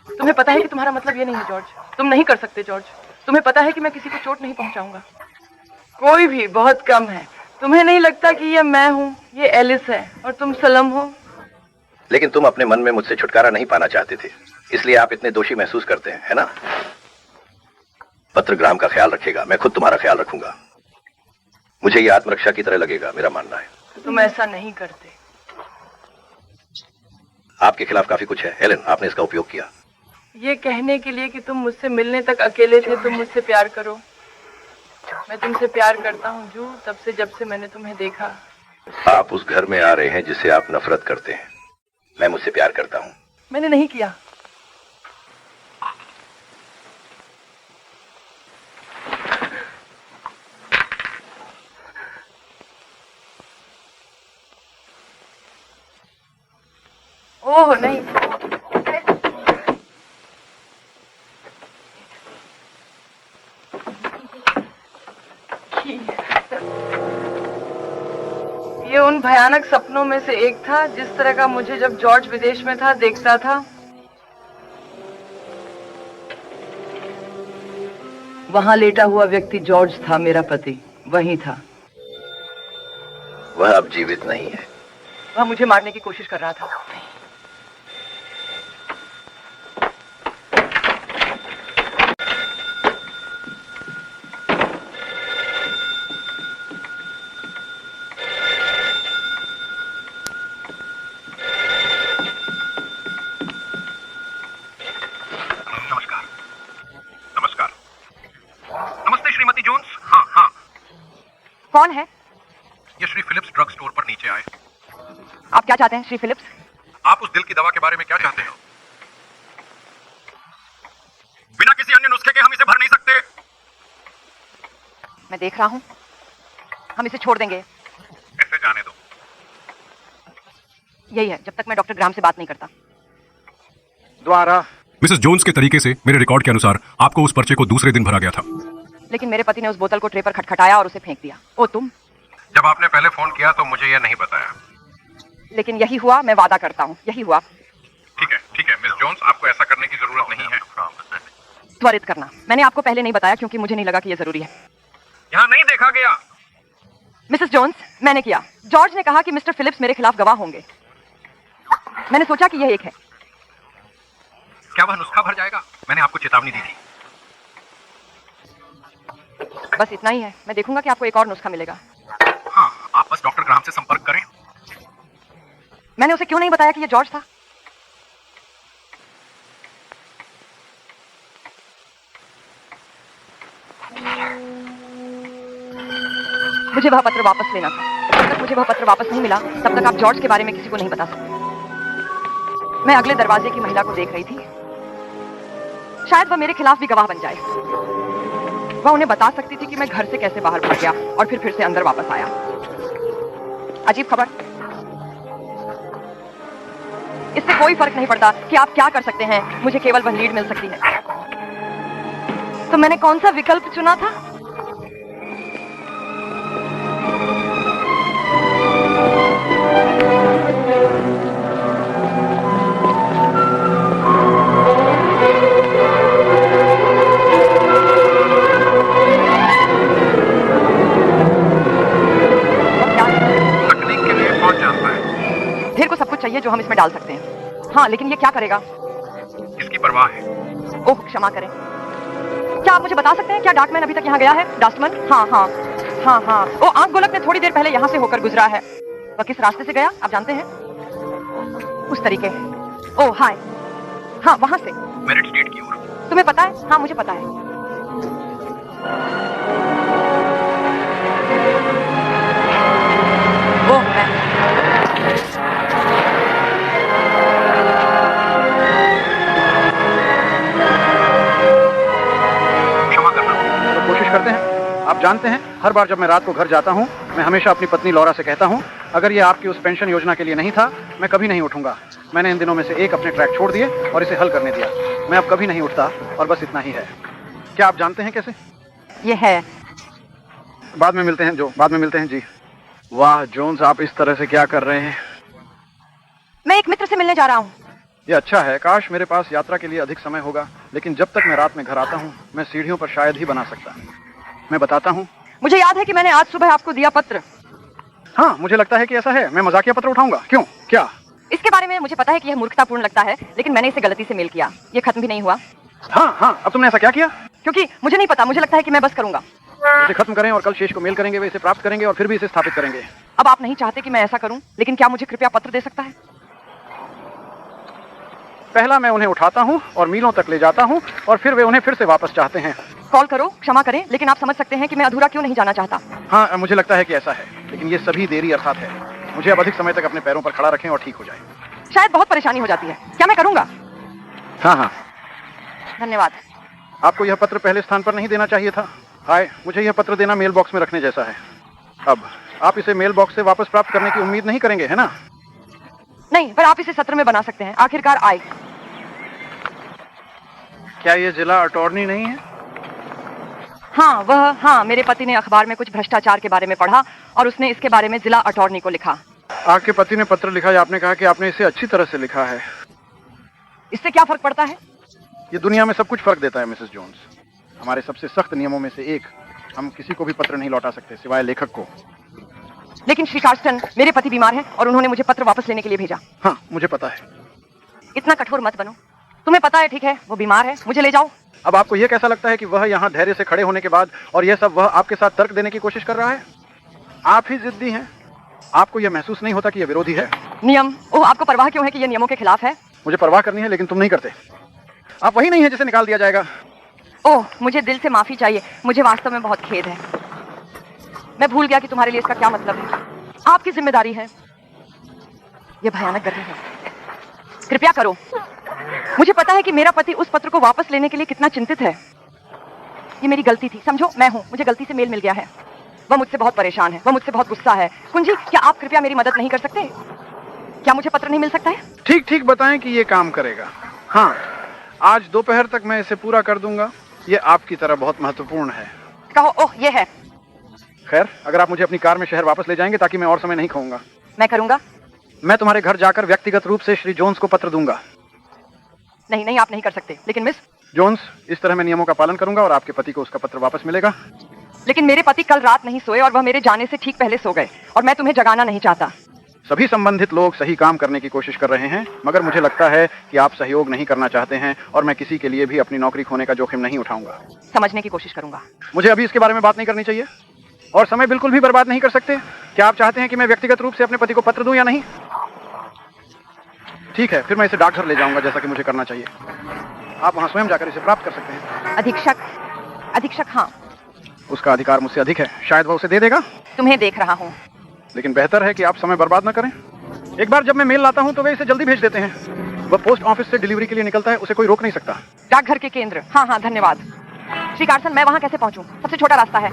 तुम्हें पता है कि तुम्हारा मतलब ये नहीं है जॉर्ज। तुम नहीं कर सकते जॉर्ज। तुम्हें पता है कि मैं किसी को चोट नहीं पहुंचाऊंगा। कोई भी, बहुत कम है। तुम्हें नहीं लगता कि ये मैं हूँ, ये एलिस है और तुम सलम हो? लेकिन तुम अपने मन में मुझसे छुटकारा नहीं पाना चाहते थे, इसलिए आप इतने दोषी महसूस करते हैं, है ना? पत्र ग्राहम का ख्याल रखेगा, मैं खुद तुम्हारा ख्याल रखूंगा। मुझे ये आत्मरक्षा की तरह लगेगा, मेरा मानना है। तुम ऐसा नहीं करते। आपके खिलाफ काफी कुछ है एलन, आपने इसका उपयोग किया। ये कहने के लिए कि तुम मुझसे मिलने तक अकेले थे, तुम मुझसे प्यार करो। मैं तुमसे प्यार करता हूँ जू, तब से जब से मैंने तुम्हें देखा। आप उस घर में आ रहे हैं जिससे आप नफरत करते हैं। मैं मुझसे प्यार करता हूँ। मैंने नहीं किया। ओह नहीं, ये उन भयानक सपनों में से एक था जिस तरह का मुझे जब जॉर्ज विदेश में था देखता था। वहां लेटा हुआ व्यक्ति जॉर्ज था, मेरा पति वही था। वह अब जीवित नहीं है। वह मुझे मारने की कोशिश कर रहा था। नमस्कार। नमस्कार। नमस्ते श्रीमती जोन्स। हाँ हाँ, कौन है? ये श्री फिलिप्स ड्रग स्टोर पर नीचे आए। आप क्या चाहते हैं श्री फिलिप्स? आप उस दिल की दवा के बारे में क्या चाहते हो? बिना किसी अन्य नुस्खे के हम इसे भर नहीं सकते। मैं देख रहा हूं, हम इसे छोड़ देंगे। ऐसे जाने दो। यही है, जब तक मैं डॉक्टर ग्राम से बात नहीं करता। द्वारा मिसेस जोन्स के तरीके से मेरे रिकॉर्ड के अनुसार आपको उस पर्चे को दूसरे दिन भरा गया था। लेकिन मेरे पति ने उस बोतल को ट्रे पर खटखटाया और उसे फेंक दिया। ओ तुम? जब आपने पहले फोन किया तो मुझे यह नहीं बताया। लेकिन यही हुआ, मैं वादा करता हूँ, यही हुआ। ठीक है मिस जोन्स, आपको ऐसा करने की जरूरत नहीं है। त्वरित करना। मैंने आपको पहले नहीं बताया क्योंकि मुझे नहीं लगा कि यह जरूरी है। यहाँ नहीं देखा गया। मिसेस जोन्स, मैंने किया। जॉर्ज ने कहा कि मिस्टर फिलिप्स मेरे खिलाफ गवाह होंगे। मैंने सोचा कि यह एक है। क्या वह नुस्खा भर जाएगा? मैंने आपको चेतावनी दी थी। बस इतना ही है। मैं देखूंगा कि आपको एक और नुस्खा मिलेगा। हाँ, आप बस डॉक्टर ग्राम से संपर्क करें। मैंने उसे क्यों नहीं बताया कि यह जॉर्ज था? मुझे वह पत्र वापस लेना था। जब तक मुझे वह पत्र वापस नहीं मिला तब तक आप जॉर्ज के बारे में किसी को नहीं बता सकते। मैं अगले दरवाजे की महिला को देख रही थी। शायद वह मेरे खिलाफ भी गवाह बन जाए। वह उन्हें बता सकती थी कि मैं घर से कैसे बाहर भाग गया और फिर से अंदर वापस आया। अजीब खबर। इससे कोई फर्क नहीं पड़ता कि आप क्या कर सकते हैं, मुझे केवल वह लीड मिल सकती है। तो मैंने कौन सा विकल्प चुना था? ढेर को सब कुछ चाहिए जो हम इसमें डाल सकते हैं। हाँ, लेकिन ये क्या करेगा? इसकी परवाह है। ओह, क्षमा करें। क्या आप मुझे बता सकते हैं क्या डाकमैन अभी तक यहाँ गया है? डास्टमैन? हाँ। ओ, आंख गोलक ने थोड़ी देर पहले यहाँ से होकर गुजरा है। वह किस रास्ते से गया आप जानते हैं? उस तरीके। ओह हाय। हाँ, वहां से मेरिट स्ट्रीट की ओर। तुम्हें पता है? हाँ, मुझे पता है। ओह, मैं कोशिश करते हैं। आप जानते हैं, हर बार जब मैं रात को घर जाता हूं, मैं हमेशा अपनी पत्नी लॉरा से कहता हूं, अगर ये आपकी उस पेंशन योजना के लिए नहीं था, मैं कभी नहीं उठूंगा। मैंने इन दिनों में से एक अपने ट्रैक छोड़ दिए और इसे हल करने दिया। मैं अब कभी नहीं उठता और बस इतना ही है। क्या आप जानते हैं कैसे? ये है। बाद में मिलते हैं जी। वाह जोन्स, आप इस तरह से क्या कर रहे हैं? मैं एक मित्र से मिलने जा रहा हूँ। ये अच्छा है। काश मेरे पास यात्रा के लिए अधिक समय होगा, लेकिन जब तक मैं रात में घर आता हूँ, मैं सीढ़ियों पर शायद ही बना सकता। मैं बताता हूँ। मुझे याद है कि मैंने आज सुबह आपको दिया पत्र। हाँ, मुझे लगता है कि ऐसा है। मैं मजाकिया पत्र उठाऊंगा। क्यों? क्या? इसके बारे में मुझे पता है कि यह मूर्खतापूर्ण लगता है, लेकिन मैंने इसे गलती से मेल किया। ये खत्म भी नहीं हुआ। हाँ, अब तुमने ऐसा क्या किया? क्योंकि मुझे नहीं पता, मुझे लगता है कि मैं बस करूंगा। इसे खत्म करें और कल शेष को मेल करेंगे, वे इसे प्राप्त करेंगे और फिर भी इसे स्थापित करेंगे। अब आप नहीं चाहते कि मैं ऐसा करूं, लेकिन क्या मुझे कृपया पत्र दे सकता है? पहला मैं उन्हें उठाता हूँ और मीलों तक ले जाता हूँ और फिर वे उन्हें फिर से वापस चाहते हैं। कॉल करो, क्षमा करें, लेकिन आप समझ सकते हैं कि मैं अधूरा क्यों नहीं जाना चाहता। हाँ, मुझे लगता है कि ऐसा है, लेकिन ये सभी देरी अर्थात है। मुझे अब अधिक समय तक अपने पैरों पर खड़ा रखें और ठीक हो जाए। शायद बहुत परेशानी हो जाती है। क्या मैं करूंगा? हाँ। धन्यवाद। आपको यह पत्र पहले स्थान पर नहीं देना चाहिए था। हाय, मुझे यह पत्र देना मेल बॉक्स में रखने जैसा है। अब आप इसे मेल बॉक्स से वापस प्राप्त करने की उम्मीद नहीं करेंगे, है ना? नहीं, पर आप इसे सत्र में बना सकते हैं। आखिरकार आए। क्या ये जिला अटॉर्नी नहीं है? हाँ, मेरे पति ने अखबार में कुछ भ्रष्टाचार के बारे में पढ़ा और उसने इसके बारे में जिला अटॉर्नी को लिखा। आपके पति ने पत्र लिखा या आपने कहा कि आपने इसे अच्छी तरह से लिखा है? इससे क्या फर्क पड़ता है? ये दुनिया में सब कुछ फर्क देता है मिसेस जोन्स। हमारे सबसे सख्त नियमों में से एक, हम किसी को भी पत्र नहीं लौटा सकते सिवाय लेखक को। लेकिन श्री कार्स्टन, मेरे पति बीमार हैं और उन्होंने मुझे पत्र वापस लेने के लिए भेजा। हाँ, मुझे पता है। इतना कठोर मत बनो। तुम्हें पता है, ठीक है, वो बीमार है, मुझे ले जाओ। अब आपको यह कैसा लगता है कि वह यहाँ धैर्य से खड़े होने के बाद और यह सब वह आपके साथ तर्क देने की कोशिश कर रहा है? आप ही जिद्दी हैं। आपको यह महसूस नहीं होता कि यह विरोधी है? नियम? ओह, आपको परवाह क्यों है कि यह नियमों के खिलाफ है? मुझे परवाह करनी है, लेकिन तुम नहीं करते। आप वही नहीं है जिसे निकाल दिया जाएगा। ओह, मुझे दिल से माफी चाहिए। मुझे वास्तव में बहुत खेद है। मैं भूल गया कि तुम्हारे लिए इसका क्या मतलब है। आपकी जिम्मेदारी है। यह भयानक गर्मी है। कृपया करो। मुझे पता है कि मेरा पति उस पत्र को वापस लेने के लिए कितना चिंतित है। ये मेरी गलती थी, समझो। मैं हूँ, मुझे गलती से मेल मिल गया है। वह मुझसे बहुत परेशान है, वह मुझसे बहुत गुस्सा है। कुंजी, क्या आप कृपया मेरी मदद नहीं कर सकते? क्या मुझे पत्र नहीं मिल सकता है? ठीक ठीक बताएं कि ये काम करेगा। हाँ, आज दोपहर तक मैं इसे पूरा कर दूंगा। ये आपकी तरह बहुत महत्वपूर्ण है। कहो। ओह, ये है। खैर, अगर आप मुझे अपनी कार में शहर वापस ले जाएंगे ताकि मैं और समय नहीं खाऊंगा। मैं करूंगा। मैं तुम्हारे घर जाकर व्यक्तिगत रूप से श्री जोन्स को पत्र दूंगा। नहीं नहीं, आप नहीं कर सकते। लेकिन मिस जोन्स, इस तरह मैं नियमों का पालन करूंगा और आपके पति को उसका पत्र वापस मिलेगा। लेकिन मेरे पति कल रात नहीं सोए और वह मेरे जाने से ठीक पहले सो गए, और मैं तुम्हें जगाना नहीं चाहता। सभी संबंधित लोग सही काम करने की कोशिश कर रहे हैं, मगर मुझे लगता है कि आप सहयोग नहीं करना चाहते हैं और मैं किसी के लिए भी अपनी नौकरी खोने का जोखिम नहीं उठाऊंगा। समझने की कोशिश करूंगा। मुझे अभी इसके बारे में बात नहीं करनी चाहिए और समय बिल्कुल भी बर्बाद नहीं कर सकते। क्या आप चाहते हैं कि मैं व्यक्तिगत रूप से अपने पति को पत्र दूं या नहीं? ठीक है, फिर मैं इसे डाकघर ले जाऊंगा जैसा कि मुझे करना चाहिए। आप वहां स्वयं जाकर इसे प्राप्त कर सकते हैं। अधीक्षक, हाँ। उसका अधिकार मुझसे अधिक है, शायद वह उसे दे देगा। तुम्हें देख रहा हूँ। लेकिन बेहतर है कि आप समय बर्बाद न करें। एक बार जब मैं मेल लाता हूं तो वे इसे जल्दी भेज देते हैं। वह पोस्ट ऑफिस से डिलीवरी के लिए निकलता है, उसे कोई रोक नहीं सकता। डाकघर के केंद्र। हाँ हाँ, धन्यवाद। श्री कार्सन, मैं वहाँ कैसे पहुँचूं? सबसे छोटा रास्ता है।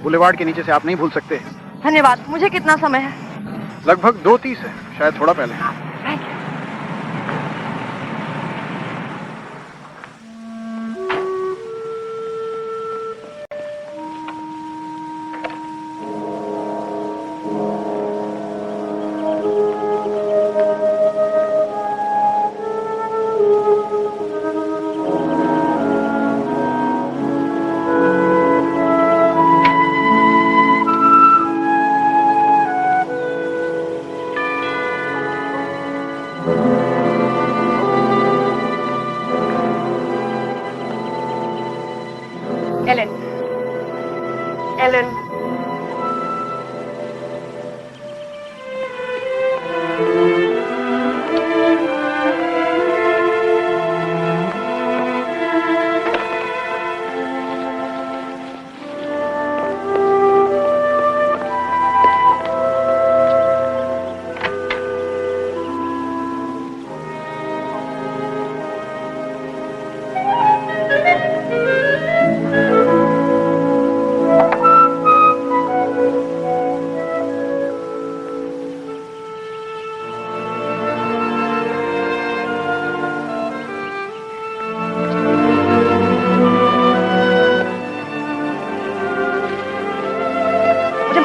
बुलेवार्ड के नीचे से आप नहीं भूल सकते। धन्यवाद। मुझे कितना समय है? लगभग 2:30 है, शायद थोड़ा पहले। एलन,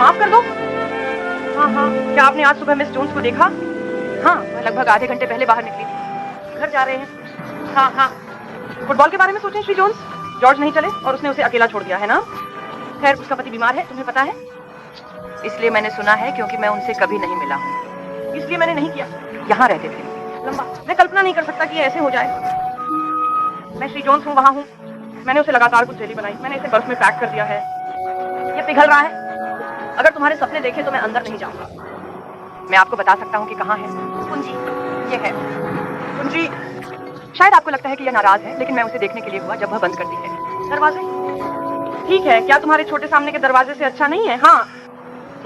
माफ कर दो। हाँ हाँ, क्या आपने आज सुबह मिस जोन्स को देखा? हाँ, वह लगभग आधे घंटे पहले बाहर निकली थी। घर जा रहे हैं। हाँ हाँ। फुटबॉल के बारे में सोचें श्री जोन्स। जॉर्ज नहीं चले और उसने उसे अकेला छोड़ दिया है ना? खैर, उसका पति बीमार है, तुम्हें पता है? इसलिए मैंने सुना है, क्योंकि मैं उनसे कभी नहीं मिला हूँ। इसलिए मैंने नहीं किया। यहाँ रहते थे। लंबा। मैं कल्पना नहीं कर सकता कि ये ऐसे हो जाए। मैं श्री जोन्स हूँ, वहाँ हूँ। मैंने उसे लगातार कुछ जेली बनाई। मैंने इसे बर्फ में पैक कर दिया है। ये पिघल रहा है। अगर तुम्हारे सपने देखे तो मैं अंदर नहीं जाऊंगा। मैं आपको बता सकता हूँ कि कहाँ है। कुंजी, ये है कुंजी। शायद आपको लगता है कि यह नाराज है, लेकिन मैं उसे देखने के लिए हुआ जब वह बंद करती है दरवाजे। ठीक है, क्या तुम्हारे छोटे सामने के दरवाजे से अच्छा नहीं है? हाँ,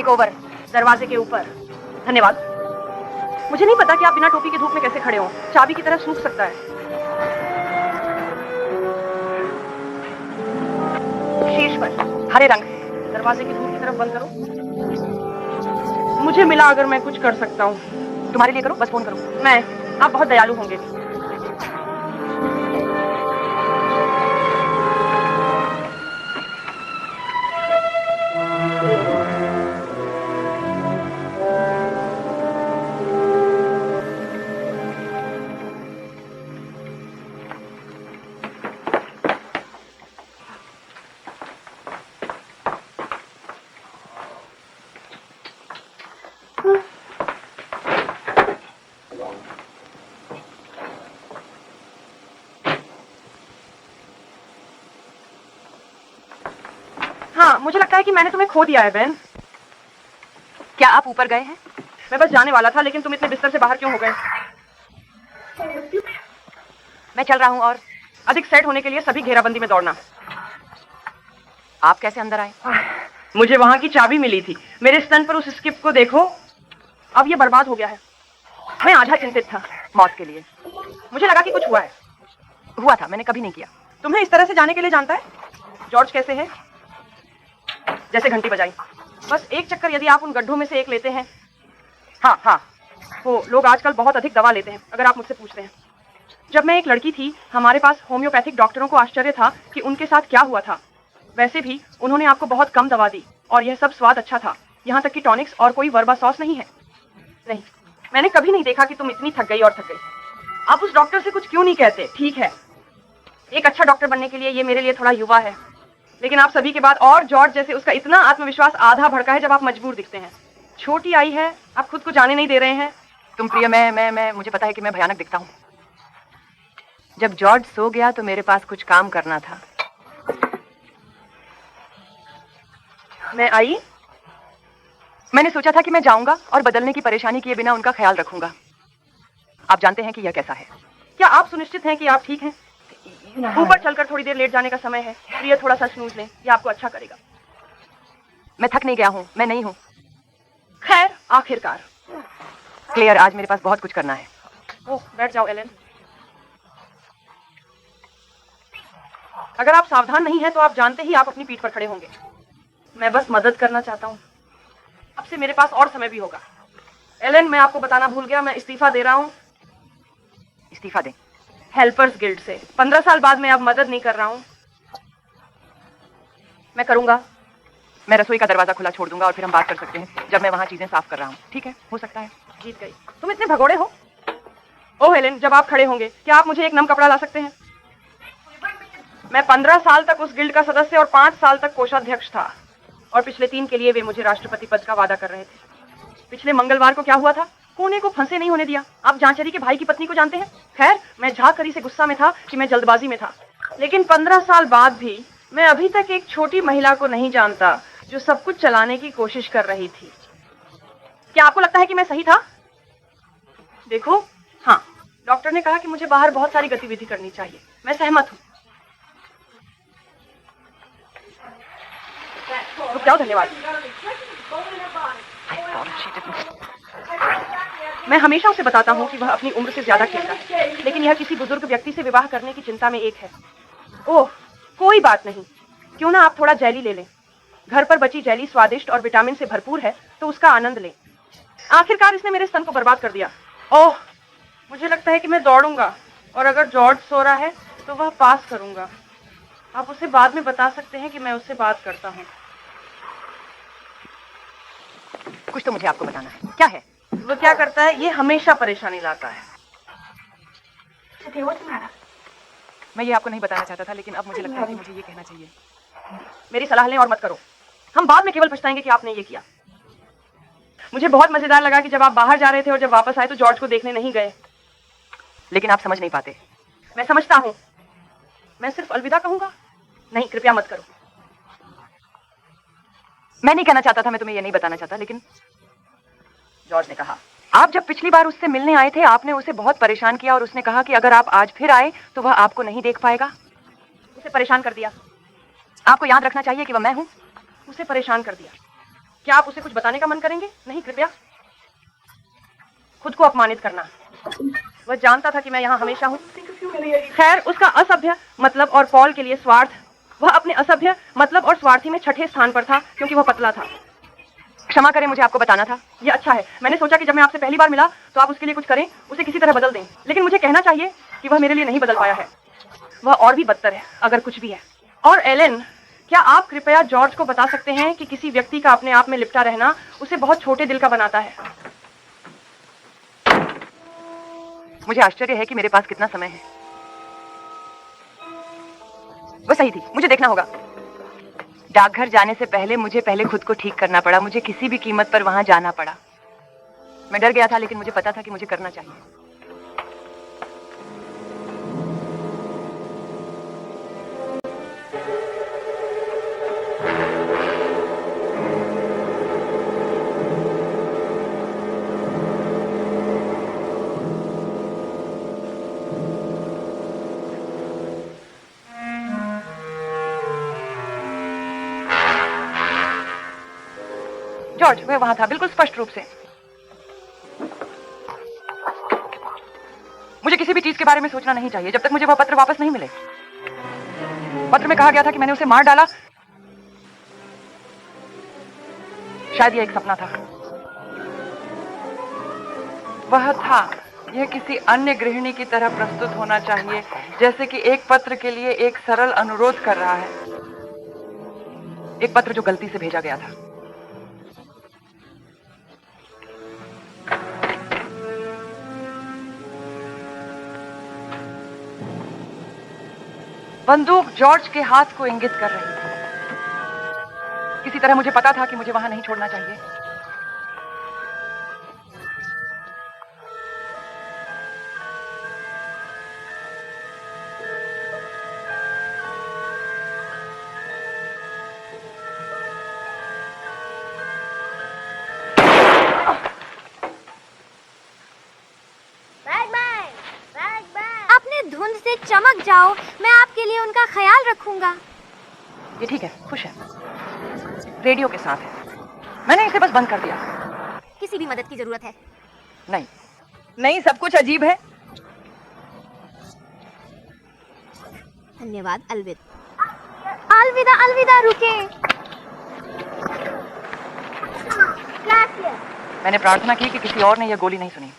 एक ओवर दरवाजे के ऊपर। धन्यवाद। मुझे नहीं पता कि आप बिना टोपी की धूप में कैसे खड़े हो। चाबी की तरह सूख सकता है। शीर्ष पर हरे रंग। दरवाजे की धूप की तरफ बंद करो। मुझे मिला अगर मैं कुछ कर सकता हूँ। तुम्हारे लिए करो, बस फोन करो। आप बहुत दयालु होंगे। हाँ, मुझे लगता है कि मैंने तुम्हें खो दिया है बेन। क्या आप ऊपर गए हैं? मैं बस जाने वाला था, लेकिन तुम इतने बिस्तर से बाहर क्यों हो गए? मैं चल रहा हूँ। और अधिक सेट होने के लिए सभी घेराबंदी में दौड़ना। आप कैसे अंदर आए? मुझे वहां की चाबी मिली थी। मेरे स्तन पर उस स्किप को देखो, अब ये बर्बाद हो गया है। मैं आधा चिंतित था मौत के लिए। मुझे लगा कि कुछ हुआ है। हुआ था, मैंने कभी नहीं किया। तुम्हें इस तरह से जाने के लिए जानता है? जॉर्ज कैसे है? जैसे घंटी बजाई। बस एक चक्कर यदि आप उन गड्ढों में से एक लेते हैं। हाँ हाँ, वो लोग आजकल बहुत अधिक दवा लेते हैं, अगर आप मुझसे पूछते हैं। जब मैं एक लड़की थी, हमारे पास होम्योपैथिक डॉक्टरों को आश्चर्य था कि उनके साथ क्या हुआ था। वैसे भी उन्होंने आपको बहुत कम दवा दी और यह सब स्वाद अच्छा था, यहाँ तक कि टॉनिक्स और कोई वर्बा सॉस नहीं है। नहीं, मैंने कभी नहीं देखा कि तुम इतनी थक गई और थक गई। आप उस डॉक्टर से कुछ क्यों नहीं कहते? ठीक है, एक अच्छा डॉक्टर बनने के लिए ये मेरे लिए थोड़ा युवा है, लेकिन आप सभी के बाद और जॉर्ज जैसे उसका इतना आत्मविश्वास आधा भड़का है जब आप मजबूर दिखते हैं। छोटी आई है, आप खुद को जाने नहीं दे रहे हैं। तुम प्रिय, मैं मुझे पता है कि मैं भयानक दिखता हूँ। जब जॉर्ज सो गया तो मेरे पास कुछ काम करना था। मैं आई, मैंने सोचा था कि मैं जाऊंगा और बदलने की परेशानी किए बिना उनका ख्याल रखूंगा। आप जानते हैं कि यह कैसा है। क्या आप सुनिश्चित हैं कि आप ठीक हैं? ऊपर चलकर थोड़ी देर लेट जाने का समय है। प्रिय, थोड़ा सा स्नूज लें, यह आपको अच्छा करेगा। मैं थक नहीं गया हूँ, मैं नहीं हूँ। खैर, आखिरकार। क्लेयर, आज मेरे पास बहुत कुछ करना है। ओह, बैठ जाओ एलन। अगर आप सावधान नहीं हैं तो आप जानते ही आप अपनी पीठ पर खड़े होंगे। मैं बस मदद करना चाहता हूँ। अब से मेरे पास और समय भी होगा। एलन, मैं आपको बताना भूल गया, मैं इस्तीफा दे रहा हूँ। इस्तीफा दें? हेल्पर्स गिल्ड से। 15 साल बाद मैं अब मदद नहीं कर रहा हूँ। मैं करूंगा। मैं रसोई का दरवाजा खुला छोड़ दूंगा और फिर हम बात कर सकते हैं जब मैं वहां चीजें साफ कर रहा हूँ। ठीक है, हो सकता है। जीत गई। तुम इतने भगोड़े हो। ओह हेलेन, जब आप खड़े होंगे क्या आप मुझे एक नम कपड़ा ला सकते हैं? मैं 15 साल तक उस गिल्ड का सदस्य और 5 साल तक कोषाध्यक्ष था, और पिछले 3 के लिए वे मुझे राष्ट्रपति पद का वादा कर रहे थे। पिछले मंगलवार को क्या हुआ था? कोने को फंसे नहीं होने दिया। आप जांचरी के भाई की पत्नी को जानते हैं? खैर, मैं झाकरी से गुस्सा में था कि मैं जल्दबाजी में था, लेकिन 15 साल बाद भी मैं अभी तक एक छोटी महिला को नहीं जानता जो सब कुछ चलाने की कोशिश कर रही थी। क्या आपको लगता है कि मैं सही था? देखो, हाँ, डॉक्टर ने कहा कि मुझे बाहर बहुत सारी गतिविधि करनी चाहिए। मैं सहमत हूँ। रुक जाओ, धन्यवाद। मैं हमेशा उसे बताता हूँ कि वह अपनी उम्र से ज्यादा खेलता है, लेकिन यह किसी बुजुर्ग व्यक्ति से विवाह करने की चिंता में एक है। ओह, कोई बात नहीं, क्यों ना आप थोड़ा जेली ले लें। घर पर बची जेली स्वादिष्ट और विटामिन से भरपूर है, तो उसका आनंद लें। आखिरकार इसने मेरे स्तन को बर्बाद कर दिया। ओह, मुझे लगता है कि मैं दौड़ूंगा, और अगर जॉर्ज सो रहा है तो वह पास करूंगा। आप उसे बाद में बता सकते हैं कि मैं उससे बात करता हूँ। कुछ तो मुझे आपको बताना है। क्या है? वो क्या करता है? ये हमेशा परेशानी लाता है। मैं ये आपको नहीं बताना चाहता था, लेकिन अब मुझे लगता है कि मुझे ये कहना चाहिए। मेरी सलाह लें और मत करो। हम बाद में केवल पछताएंगे कि आपने ये किया। मुझे बहुत मजेदार लगा कि जब आप बाहर जा रहे थे और जब वापस आए तो जॉर्ज को देखने नहीं गए। लेकिन आप समझ नहीं पाते। मैं समझता हूँ। मैं सिर्फ अलविदा कहूंगा। नहीं, कृपया मत करो। मैं नहीं कहना चाहता था, मैं तुम्हें ये नहीं बताना चाहता, लेकिन जॉर्ज ने कहा। आप जब पिछली बार उससे मिलने आए थे, आपने उसे बहुत परेशान किया और उसने कहा कि अगर आप आज फिर आए तो वह आपको नहीं देख पाएगा। उसे परेशान कर दिया। आपको याद रखना चाहिए कि वह मैं हूं। उसे परेशान कर दिया। क्या आप उसे कुछ बताने का मन करेंगे? नहीं, कृपया। खुद को अपमानित करना। वह जानता था कि मैं यहाँ हमेशा हूँ। खैर, उसका असभ्य मतलब और पॉल के लिए स्वार्थ, वह अपने असभ्य मतलब और स्वार्थी में छठे स्थान पर था, क्योंकि वह पतला था। क्षमा करें, मुझे आपको बताना था। ये अच्छा है। मैंने सोचा कि जब मैं आपसे पहली बार मिला तो आप उसके लिए कुछ करें, उसे किसी तरह बदल दें, लेकिन मुझे कहना चाहिए कि वह मेरे लिए नहीं बदल पाया है। वह और भी बदतर है, अगर कुछ भी है। और एलेन, क्या आप कृपया जॉर्ज को बता सकते हैं कि किसी व्यक्ति का अपने आप में लिपटा रहना उसे बहुत छोटे दिल का बनाता है। मुझे आश्चर्य है कि मेरे पास कितना समय है। वो सही थी, मुझे देखना होगा। डाकघर जाने से पहले मुझे पहले खुद को ठीक करना पड़ा। मुझे किसी भी कीमत पर वहां जाना पड़ा। मैं डर गया था, लेकिन मुझे पता था कि मुझे करना चाहिए। जॉर्ज वह वहां था, बिल्कुल स्पष्ट रूप से। मुझे किसी भी चीज के बारे में सोचना नहीं चाहिए जब तक मुझे वह पत्र वापस नहीं मिले। पत्र में कहा गया था कि मैंने उसे मार डाला। शायद यह एक सपना था। वह था, यह किसी अन्य गृहिणी की तरह प्रस्तुत होना चाहिए, जैसे कि एक पत्र के लिए एक सरल अनुरोध कर रहा है। एक पत्र जो गलती से भेजा गया था। बंदूक जॉर्ज के हाथ को इंगित कर रही थी। किसी तरह मुझे पता था कि मुझे वहां नहीं छोड़ना चाहिए। अपने धुंध से चमक जाओ, मैं आपके लिए उनका ख्याल रखूंगा। ये ठीक है, खुश है, रेडियो के साथ है। मैंने इसे बस बंद कर दिया। किसी भी मदद की जरूरत है? नहीं नहीं, सब कुछ अजीब है। धन्यवाद, अलविदा। अलविदा अलविदा, रुके। मैंने प्रार्थना की कि किसी और ने यह गोली नहीं सुनी।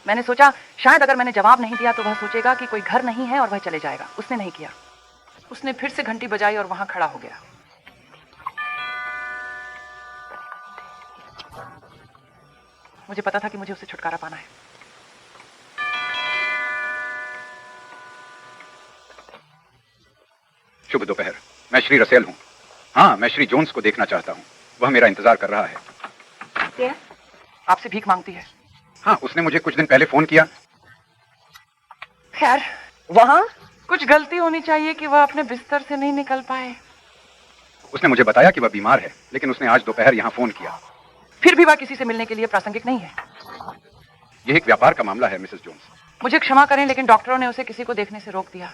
मैंने सोचा शायद अगर मैंने जवाब नहीं दिया तो वह सोचेगा कि कोई घर नहीं है और वह चले जाएगा। उसने नहीं किया। उसने फिर से घंटी बजाई और वहां खड़ा हो गया। मुझे पता था कि मुझे उससे छुटकारा पाना है। शुभ दोपहर। मैं श्री रसेल हूँ। हाँ, मैं श्री जोन्स को देखना चाहता हूँ। वह मेरा इंतजार कर रहा है। क्या? आपसे भीख मांगती है? हाँ, उसने मुझे कुछ दिन पहले फोन किया। खैर, वहां कुछ गलती होनी चाहिए कि वह अपने बिस्तर से नहीं निकल पाए। उसने मुझे बताया कि वह बीमार है, लेकिन उसने आज दोपहर यहाँ फोन किया। फिर भी वह किसी से मिलने के लिए प्रासंगिक नहीं है। यह एक व्यापार का मामला है, मिसेस जोन्स। मुझे क्षमा करें, लेकिन डॉक्टरों ने उसे किसी को देखने से रोक दिया।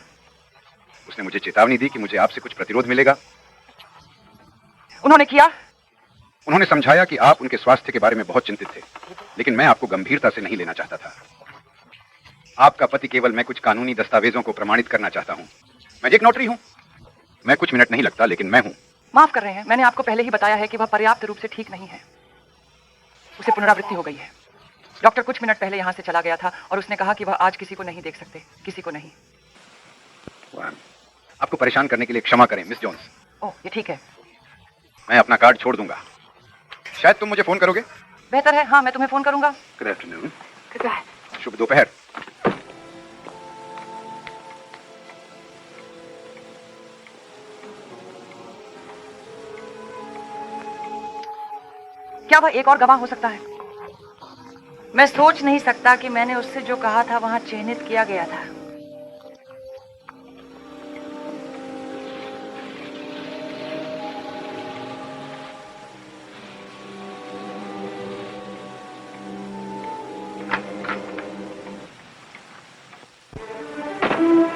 उसने मुझे चेतावनी दी कि मुझे आपसे कुछ प्रतिरोध मिलेगा। उन्होंने किया? उन्होंने समझाया कि आप उनके स्वास्थ्य के बारे में बहुत चिंतित थे, लेकिन मैं आपको गंभीरता से नहीं लेना चाहता था। आपका पति केवल मैं कुछ कानूनी दस्तावेजों को प्रमाणित करना चाहता हूँ। मैं एक नोटरी हूँ। मैं कुछ मिनट नहीं लगता, लेकिन मैं हूँ। माफ कर रहे हैं, मैंने आपको पहले ही बताया है कि वह पर्याप्त रूप से ठीक नहीं है। उसे पुनरावृत्ति हो गई है। डॉक्टर कुछ मिनट पहले यहाँ से चला गया था और उसने कहा कि वह आज किसी को नहीं देख सकते, किसी को नहीं। आपको परेशान करने के लिए क्षमा करें, मिस जोन्स। ओह, ये ठीक है। मैं अपना कार्ड छोड़ दूंगा। शायद तुम मुझे फोन करोगे। बेहतर है, हाँ, मैं तुम्हें फोन करूंगा। Good afternoon. शुभ दोपहर। क्या वह एक और गवाह हो सकता है? मैं सोच नहीं सकता कि मैंने उससे जो कहा था वहां चिन्हित किया गया था।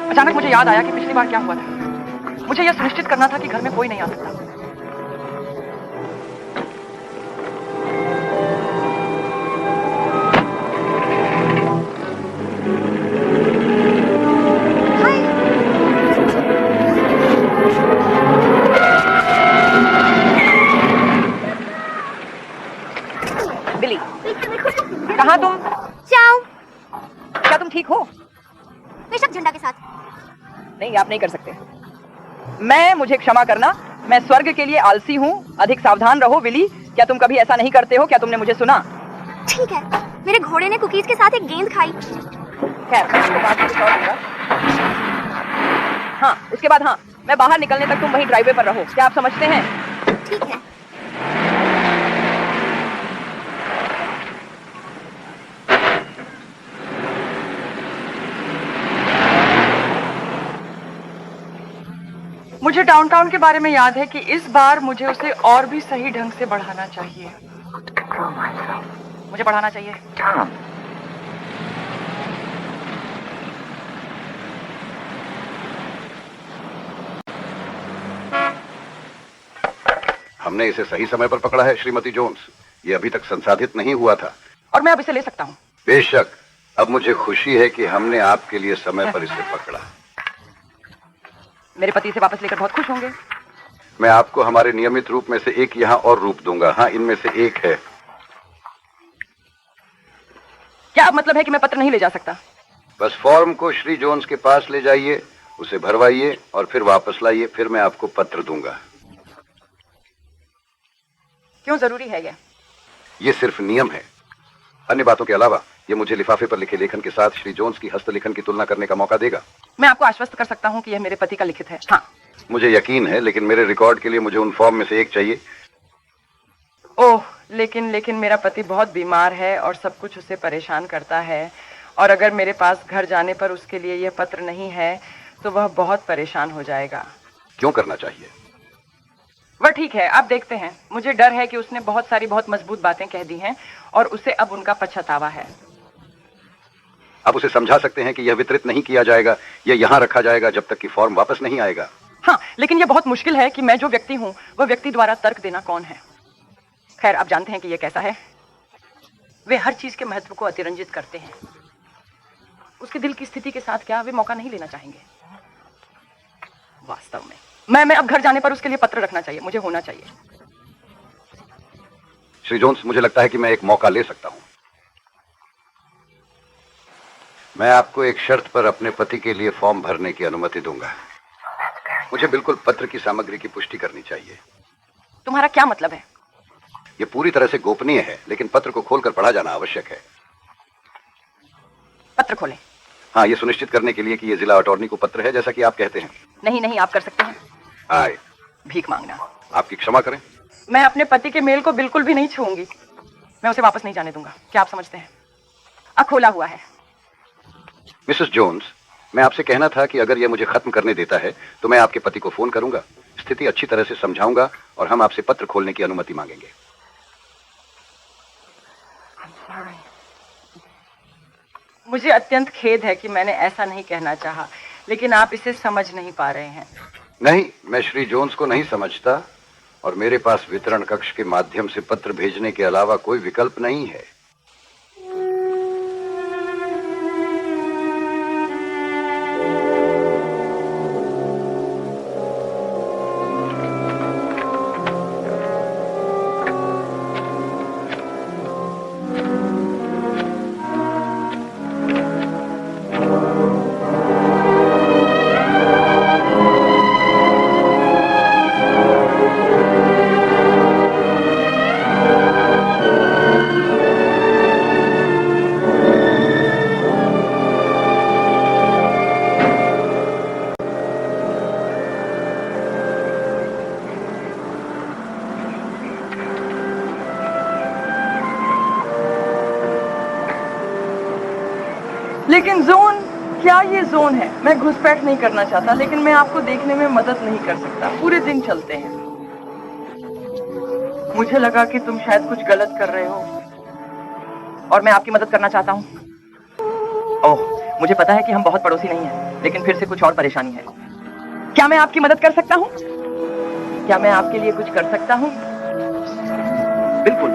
अचानक मुझे याद आया कि पिछली बार क्या हुआ था। मुझे यह सुनिश्चित करना था कि घर में कोई नहीं आ सकता। बिली, कहाँ तुम? जाओ। क्या तुम ठीक हो? बेशक झंडा के साथ। नहीं, आप नहीं कर सकते। मुझे क्षमा करना। मैं स्वर्ग के लिए आलसी हूँ। अधिक सावधान रहो विली। क्या तुम कभी ऐसा नहीं करते हो? क्या तुमने मुझे सुना? ठीक है, मेरे घोड़े ने कुकीज के साथ एक गेंद खाई। खैर, उसके बाद कुछ और होगा। हाँ, उसके बाद हाँ, मैं बाहर निकलने तक तुम वहीं ड्राइवे पर रहो। क्या आप समझते हैं? ठीक है। मुझे डाउनटाउन के बारे में याद है कि इस बार मुझे उसे और भी सही ढंग से बढ़ाना चाहिए। मुझे बढ़ाना चाहिए। हमने इसे सही समय पर पकड़ा है श्रीमती जोन्स। ये अभी तक संसाधित नहीं हुआ था। और मैं अब इसे ले सकता हूँ। बेशक। अब मुझे खुशी है कि हमने आपके लिए समय पर इसे पकड़ा। मेरे पति इसे वापस लेकर बहुत खुश होंगे। मैं आपको हमारे नियमित रूप में से एक यहाँ और रूप दूंगा। हाँ, इनमें से एक है। क्या अब मतलब है कि मैं पत्र नहीं ले जा सकता? बस फॉर्म को श्री जोन्स के पास ले जाइए, उसे भरवाइए और फिर वापस लाइए। फिर मैं आपको पत्र दूंगा। क्यों जरूरी है ये सिर्फ नियम है। अन्य बातों के अलावा ये मुझे लिफाफे पर लिखे लेखन के साथ श्री जोन्स की हस्तलिखन की तुलना करने का मौका देगा। मैं आपको आश्वस्त कर सकता हूँ कि यह मेरे पति का लिखित है। हाँ। मुझे यकीन है, लेकिन मेरे रिकॉर्ड के लिए मुझे उन फॉर्म में से एक चाहिए। ओह, लेकिन मेरा पति बहुत बीमार है और सब कुछ उसे परेशान करता है, और अगर मेरे पास घर जाने पर उसके लिए यह पत्र नहीं है तो वह बहुत परेशान हो जाएगा। क्यों करना चाहिए? वह ठीक है, आप देखते हैं। मुझे डर है कि उसने बहुत सारी बहुत मजबूत बातें कह दी हैं और उसे अब उनका पछतावा है। आप उसे समझा सकते हैं कि यह वितरित नहीं किया जाएगा, यह यहाँ रखा जाएगा जब तक कि फॉर्म वापस नहीं आएगा। हाँ, लेकिन यह बहुत मुश्किल है कि मैं जो व्यक्ति हूँ वह व्यक्ति द्वारा तर्क देना कौन है। खैर, आप जानते हैं कि यह कैसा है। वे हर चीज के महत्व को अतिरंजित करते हैं। उसके दिल की स्थिति के साथ क्या वे मौका नहीं लेना चाहेंगे? वास्तव में मैं अब घर जाने पर उसके लिए पत्र रखना चाहिए। मुझे होना चाहिए। श्री जोन्स, मुझे लगता है कि मैं एक मौका ले सकता हूं। मैं आपको एक शर्त पर अपने पति के लिए फॉर्म भरने की अनुमति दूंगा। मुझे बिल्कुल पत्र की सामग्री की पुष्टि करनी चाहिए। तुम्हारा क्या मतलब है? यह पूरी तरह से गोपनीय है, लेकिन पत्र को खोलकर पढ़ा जाना आवश्यक है। पत्र खोलें। हाँ, यह सुनिश्चित करने के लिए कि यह जिला अटॉर्नी को पत्र है, जैसा कि आप कहते हैं। नहीं, आप कर सकते हैं। आए। भीख मांगना। आपकी क्षमा करें। मैं अपने पति के मेल को बिल्कुल भी नहीं छूऊंगी। मैं उसे वापस नहीं जाने दूंगा। क्या आप समझते हैं? अब खोला हुआ है। मिसेस जोन्स, मैं आपसे कहना था कि अगर यह मुझे खत्म करने देता है तो मैं आपके पति को फोन करूंगा, स्थिति अच्छी तरह से समझाऊंगा और हम आपसे पत्र खोलने की अनुमति मांगेंगे। मुझे अत्यंत खेद है कि मैंने ऐसा नहीं कहना चाहा, लेकिन आप इसे समझ नहीं पा रहे हैं। नहीं, मैं श्री जोन्स को नहीं समझता और मेरे पास वितरण कक्ष के माध्यम से पत्र भेजने के अलावा कोई विकल्प नहीं है। लेकिन जोन, क्या ये जोन है? मैं घुसपैठ नहीं करना चाहता, लेकिन मैं आपको देखने में मदद नहीं कर सकता। पूरे दिन चलते हैं। मुझे लगा कि तुम शायद कुछ गलत कर रहे हो और मैं आपकी मदद करना चाहता हूँ। ओह, मुझे पता है कि हम बहुत पड़ोसी नहीं हैं, लेकिन फिर से कुछ और परेशानी है। क्या मैं आपकी मदद कर सकता हूँ? क्या मैं आपके लिए कुछ कर सकता हूँ? बिल्कुल।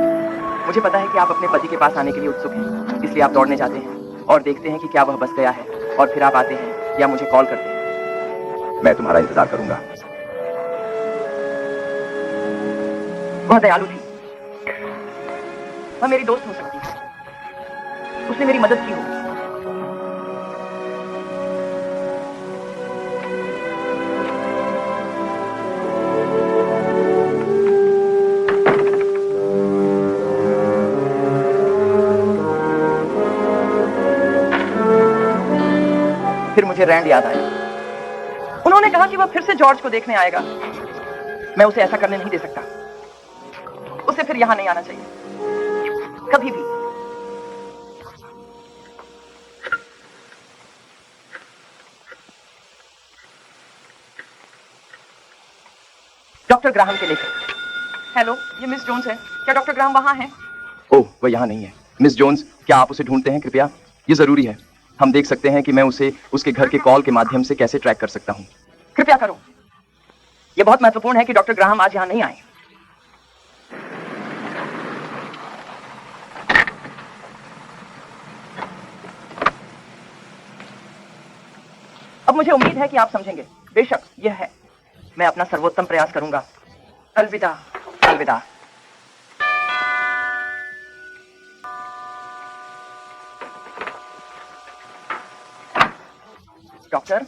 मुझे पता है कि आप अपने पति के पास आने के लिए उत्सुक हैं, इसलिए आप दौड़ने जाते हैं और देखते हैं कि क्या वह बस गया है, और फिर आप आते हैं या मुझे कॉल करते हैं। मैं तुम्हारा इंतजार करूंगा। वह दयालु थी। वह मेरी दोस्त हो सकती है। उसने मेरी मदद की होगी। फिर मुझे रैंड याद आया। उन्होंने कहा कि वह फिर से जॉर्ज को देखने आएगा। मैं उसे ऐसा करने नहीं दे सकता। उसे फिर यहां नहीं आना चाहिए, कभी भी। डॉक्टर ग्राहम के लेकर। हेलो, ये मिस जोन्स है। क्या डॉक्टर ग्राहम वहाँ हैं? ओह, वह यहाँ नहीं है। मिस जोन्स, क्या आप उसे ढूंढते हैं कृपया? ये जरूरी है। हम देख सकते हैं कि मैं उसे उसके घर के कॉल के माध्यम से कैसे ट्रैक कर सकता हूँ। कृपया करो। ये बहुत महत्वपूर्ण है कि डॉक्टर ग्राहम आज यहाँ नहीं आए। अब मुझे उम्मीद है कि आप समझेंगे। बेशक यह है, मैं अपना सर्वोत्तम प्रयास करूंगा। अलविदा, अलविदा। डॉक्टर,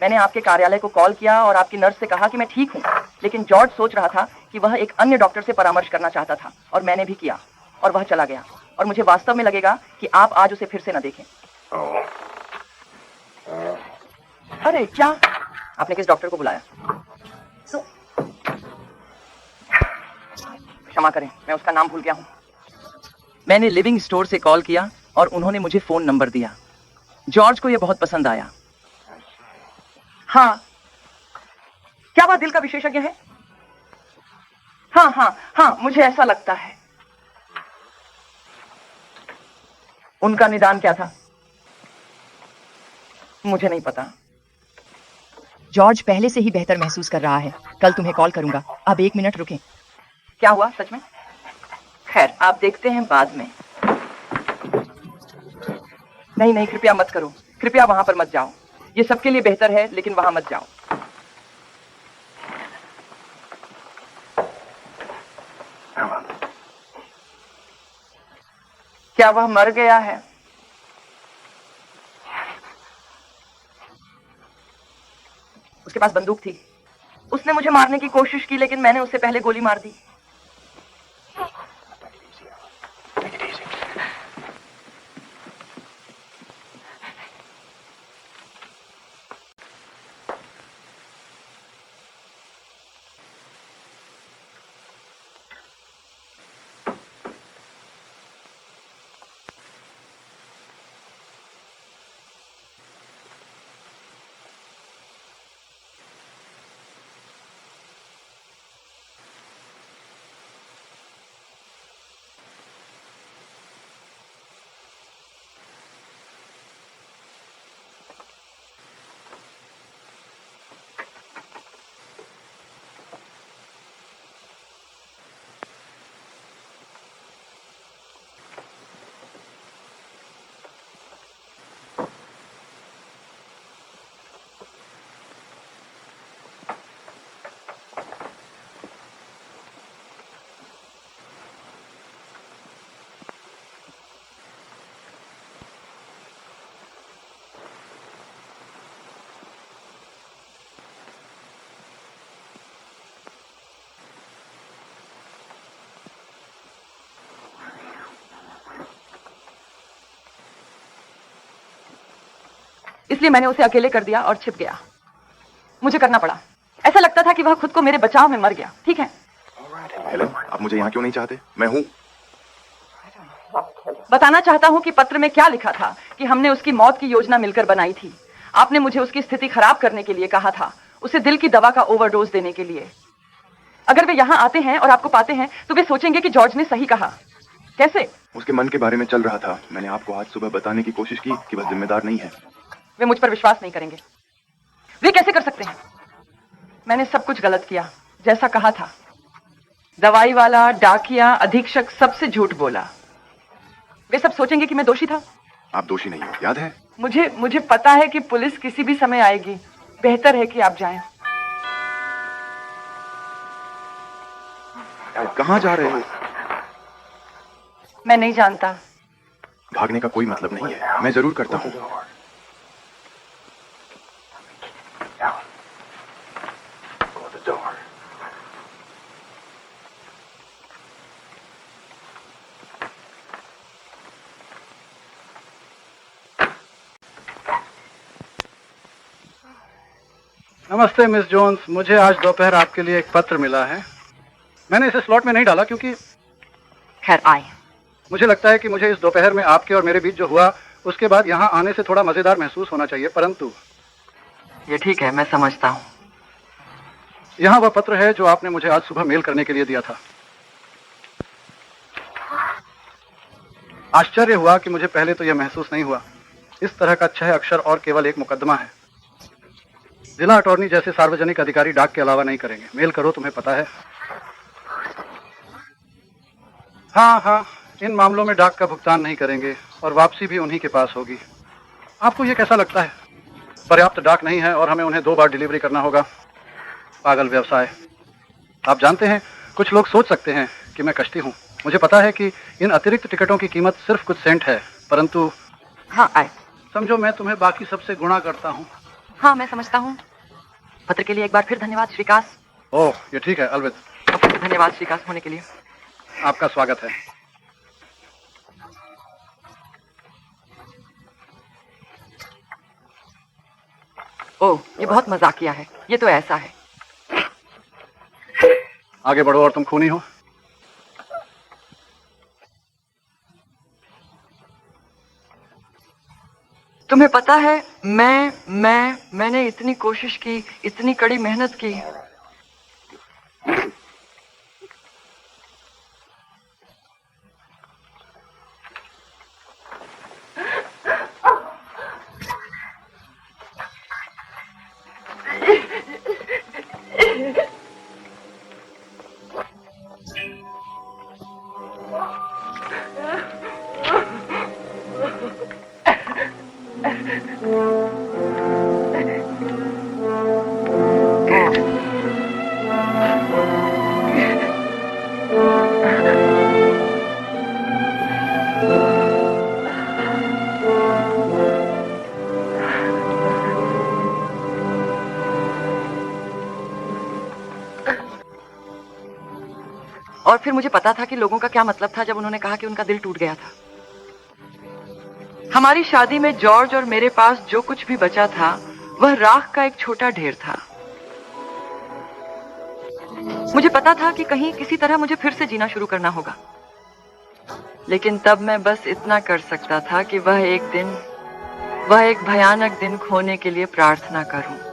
मैंने आपके कार्यालय को कॉल किया और आपकी नर्स से कहा कि मैं ठीक हूं, लेकिन जॉर्ज सोच रहा था कि वह एक अन्य डॉक्टर से परामर्श करना चाहता था और मैंने भी किया और वह चला गया। और मुझे वास्तव में लगेगा कि आप आज उसे फिर से न देखें। अरे क्या? आपने किस डॉक्टर को बुलाया? क्षमा करें, मैं उसका नाम भूल गया हूं। मैंने लिविंग स्टोर से कॉल किया और उन्होंने मुझे फोन नंबर दिया। जॉर्ज को यह बहुत पसंद आया। हाँ, क्या वह दिल का विशेषज्ञ है? हाँ हाँ हाँ, मुझे ऐसा लगता है। उनका निदान क्या था? मुझे नहीं पता। जॉर्ज पहले से ही बेहतर महसूस कर रहा है। कल तुम्हें कॉल करूंगा। अब 1 मिनट रुकें। क्या हुआ सच में? खैर, आप देखते हैं बाद में। नहीं नहीं, कृपया मत करो। कृपया वहां पर मत जाओ। ये सबके लिए बेहतर है, लेकिन वहां मत जाओ। क्या वह मर गया है? उसके पास बंदूक थी। उसने मुझे मारने की कोशिश की, लेकिन मैंने उससे पहले गोली मार दी। इसलिए मैंने उसे अकेले कर दिया और छिप गया। मुझे करना पड़ा। ऐसा लगता था कि वह खुद को मेरे बचाव में मर गया। ठीक है? हेलन, आप मुझे यहाँ क्यों नहीं चाहते? मैं हूँ। बताना चाहता हूँ कि पत्र में क्या लिखा था कि हमने उसकी मौत की योजना मिलकर बनाई थी। आपने मुझे उसकी स्थिति खराब करने के लिए कहा था, उसे दिल की दवा का ओवरडोज देने के लिए। अगर वे यहाँ आते हैं और आपको पाते हैं तो वे सोचेंगे कि जॉर्ज ने सही कहा। कैसे? उसके मन के बारे में चल रहा था। मैंने आपको आज सुबह बताने की कोशिश की कि वह जिम्मेदार नहीं है। वे मुझ पर विश्वास नहीं करेंगे। वे कैसे कर सकते हैं? मैंने सब कुछ गलत किया, जैसा कहा था। दवाई वाला, डाकिया, अधीक्षक सबसे झूठ बोला। वे सब सोचेंगे कि मैं दोषी था। आप दोषी नहीं हो, याद है? मुझे पता है कि पुलिस किसी भी समय आएगी। बेहतर है कि आप जाएं। कहाँ जा रहे हो? मैं नहीं जानता। भागने का कोई मतलब नहीं है। मैं जरूर करता हूँ। नमस्ते मिस जोन्स, मुझे आज दोपहर आपके लिए एक पत्र मिला है। मैंने इसे स्लॉट में नहीं डाला क्योंकि खैर आए। मुझे लगता है कि मुझे इस दोपहर में आपके और मेरे बीच जो हुआ उसके बाद यहाँ आने से थोड़ा मजेदार महसूस होना चाहिए, परंतु ये ठीक है, मैं समझता हूँ। यहाँ वह पत्र है जो आपने मुझे आज सुबह मेल करने के लिए दिया था। आश्चर्य हुआ कि मुझे पहले तो यह महसूस नहीं हुआ। इस तरह का 6 अक्षर और केवल एक मुकदमा है। जिला अटॉर्नी जैसे सार्वजनिक अधिकारी डाक के अलावा नहीं करेंगे। मेल करो, तुम्हें पता है। हाँ, इन मामलों में डाक का भुगतान नहीं करेंगे और वापसी भी उन्हीं के पास होगी। आपको यह कैसा लगता है? पर्याप्त डाक नहीं है और हमें उन्हें 2 बार डिलीवरी करना होगा। पागल व्यवसाय। आप जानते हैं, कुछ लोग सोच सकते हैं कि मैं कश्ती हूँ। मुझे पता है कि इन अतिरिक्त टिकटों की कीमत सिर्फ कुछ सेंट है, परंतु हाँ आए। समझो मैं तुम्हें बाकी सबसे गुणा करता हूँ। हाँ मैं समझता हूँ। पत्र के लिए एक बार फिर धन्यवाद श्रीकास। ओह, ये ठीक है अलविद। धन्यवाद श्रीकास होने के लिए। आपका स्वागत है। ओह, ये बहुत मजाकिया है। ये तो ऐसा है। आगे बढ़ो और तुम खूनी हो। तुम्हें पता है, मैंने इतनी कोशिश की, इतनी कड़ी मेहनत की। और फिर मुझे पता था कि लोगों का क्या मतलब था जब उन्होंने कहा कि उनका दिल टूट गया था। हमारी शादी में जॉर्ज और मेरे पास जो कुछ भी बचा था वह राख का एक छोटा ढेर था। मुझे पता था कि कहीं किसी तरह मुझे फिर से जीना शुरू करना होगा, लेकिन तब मैं बस इतना कर सकता था कि वह एक भयानक दिन खोने के लिए प्रार्थना करूं।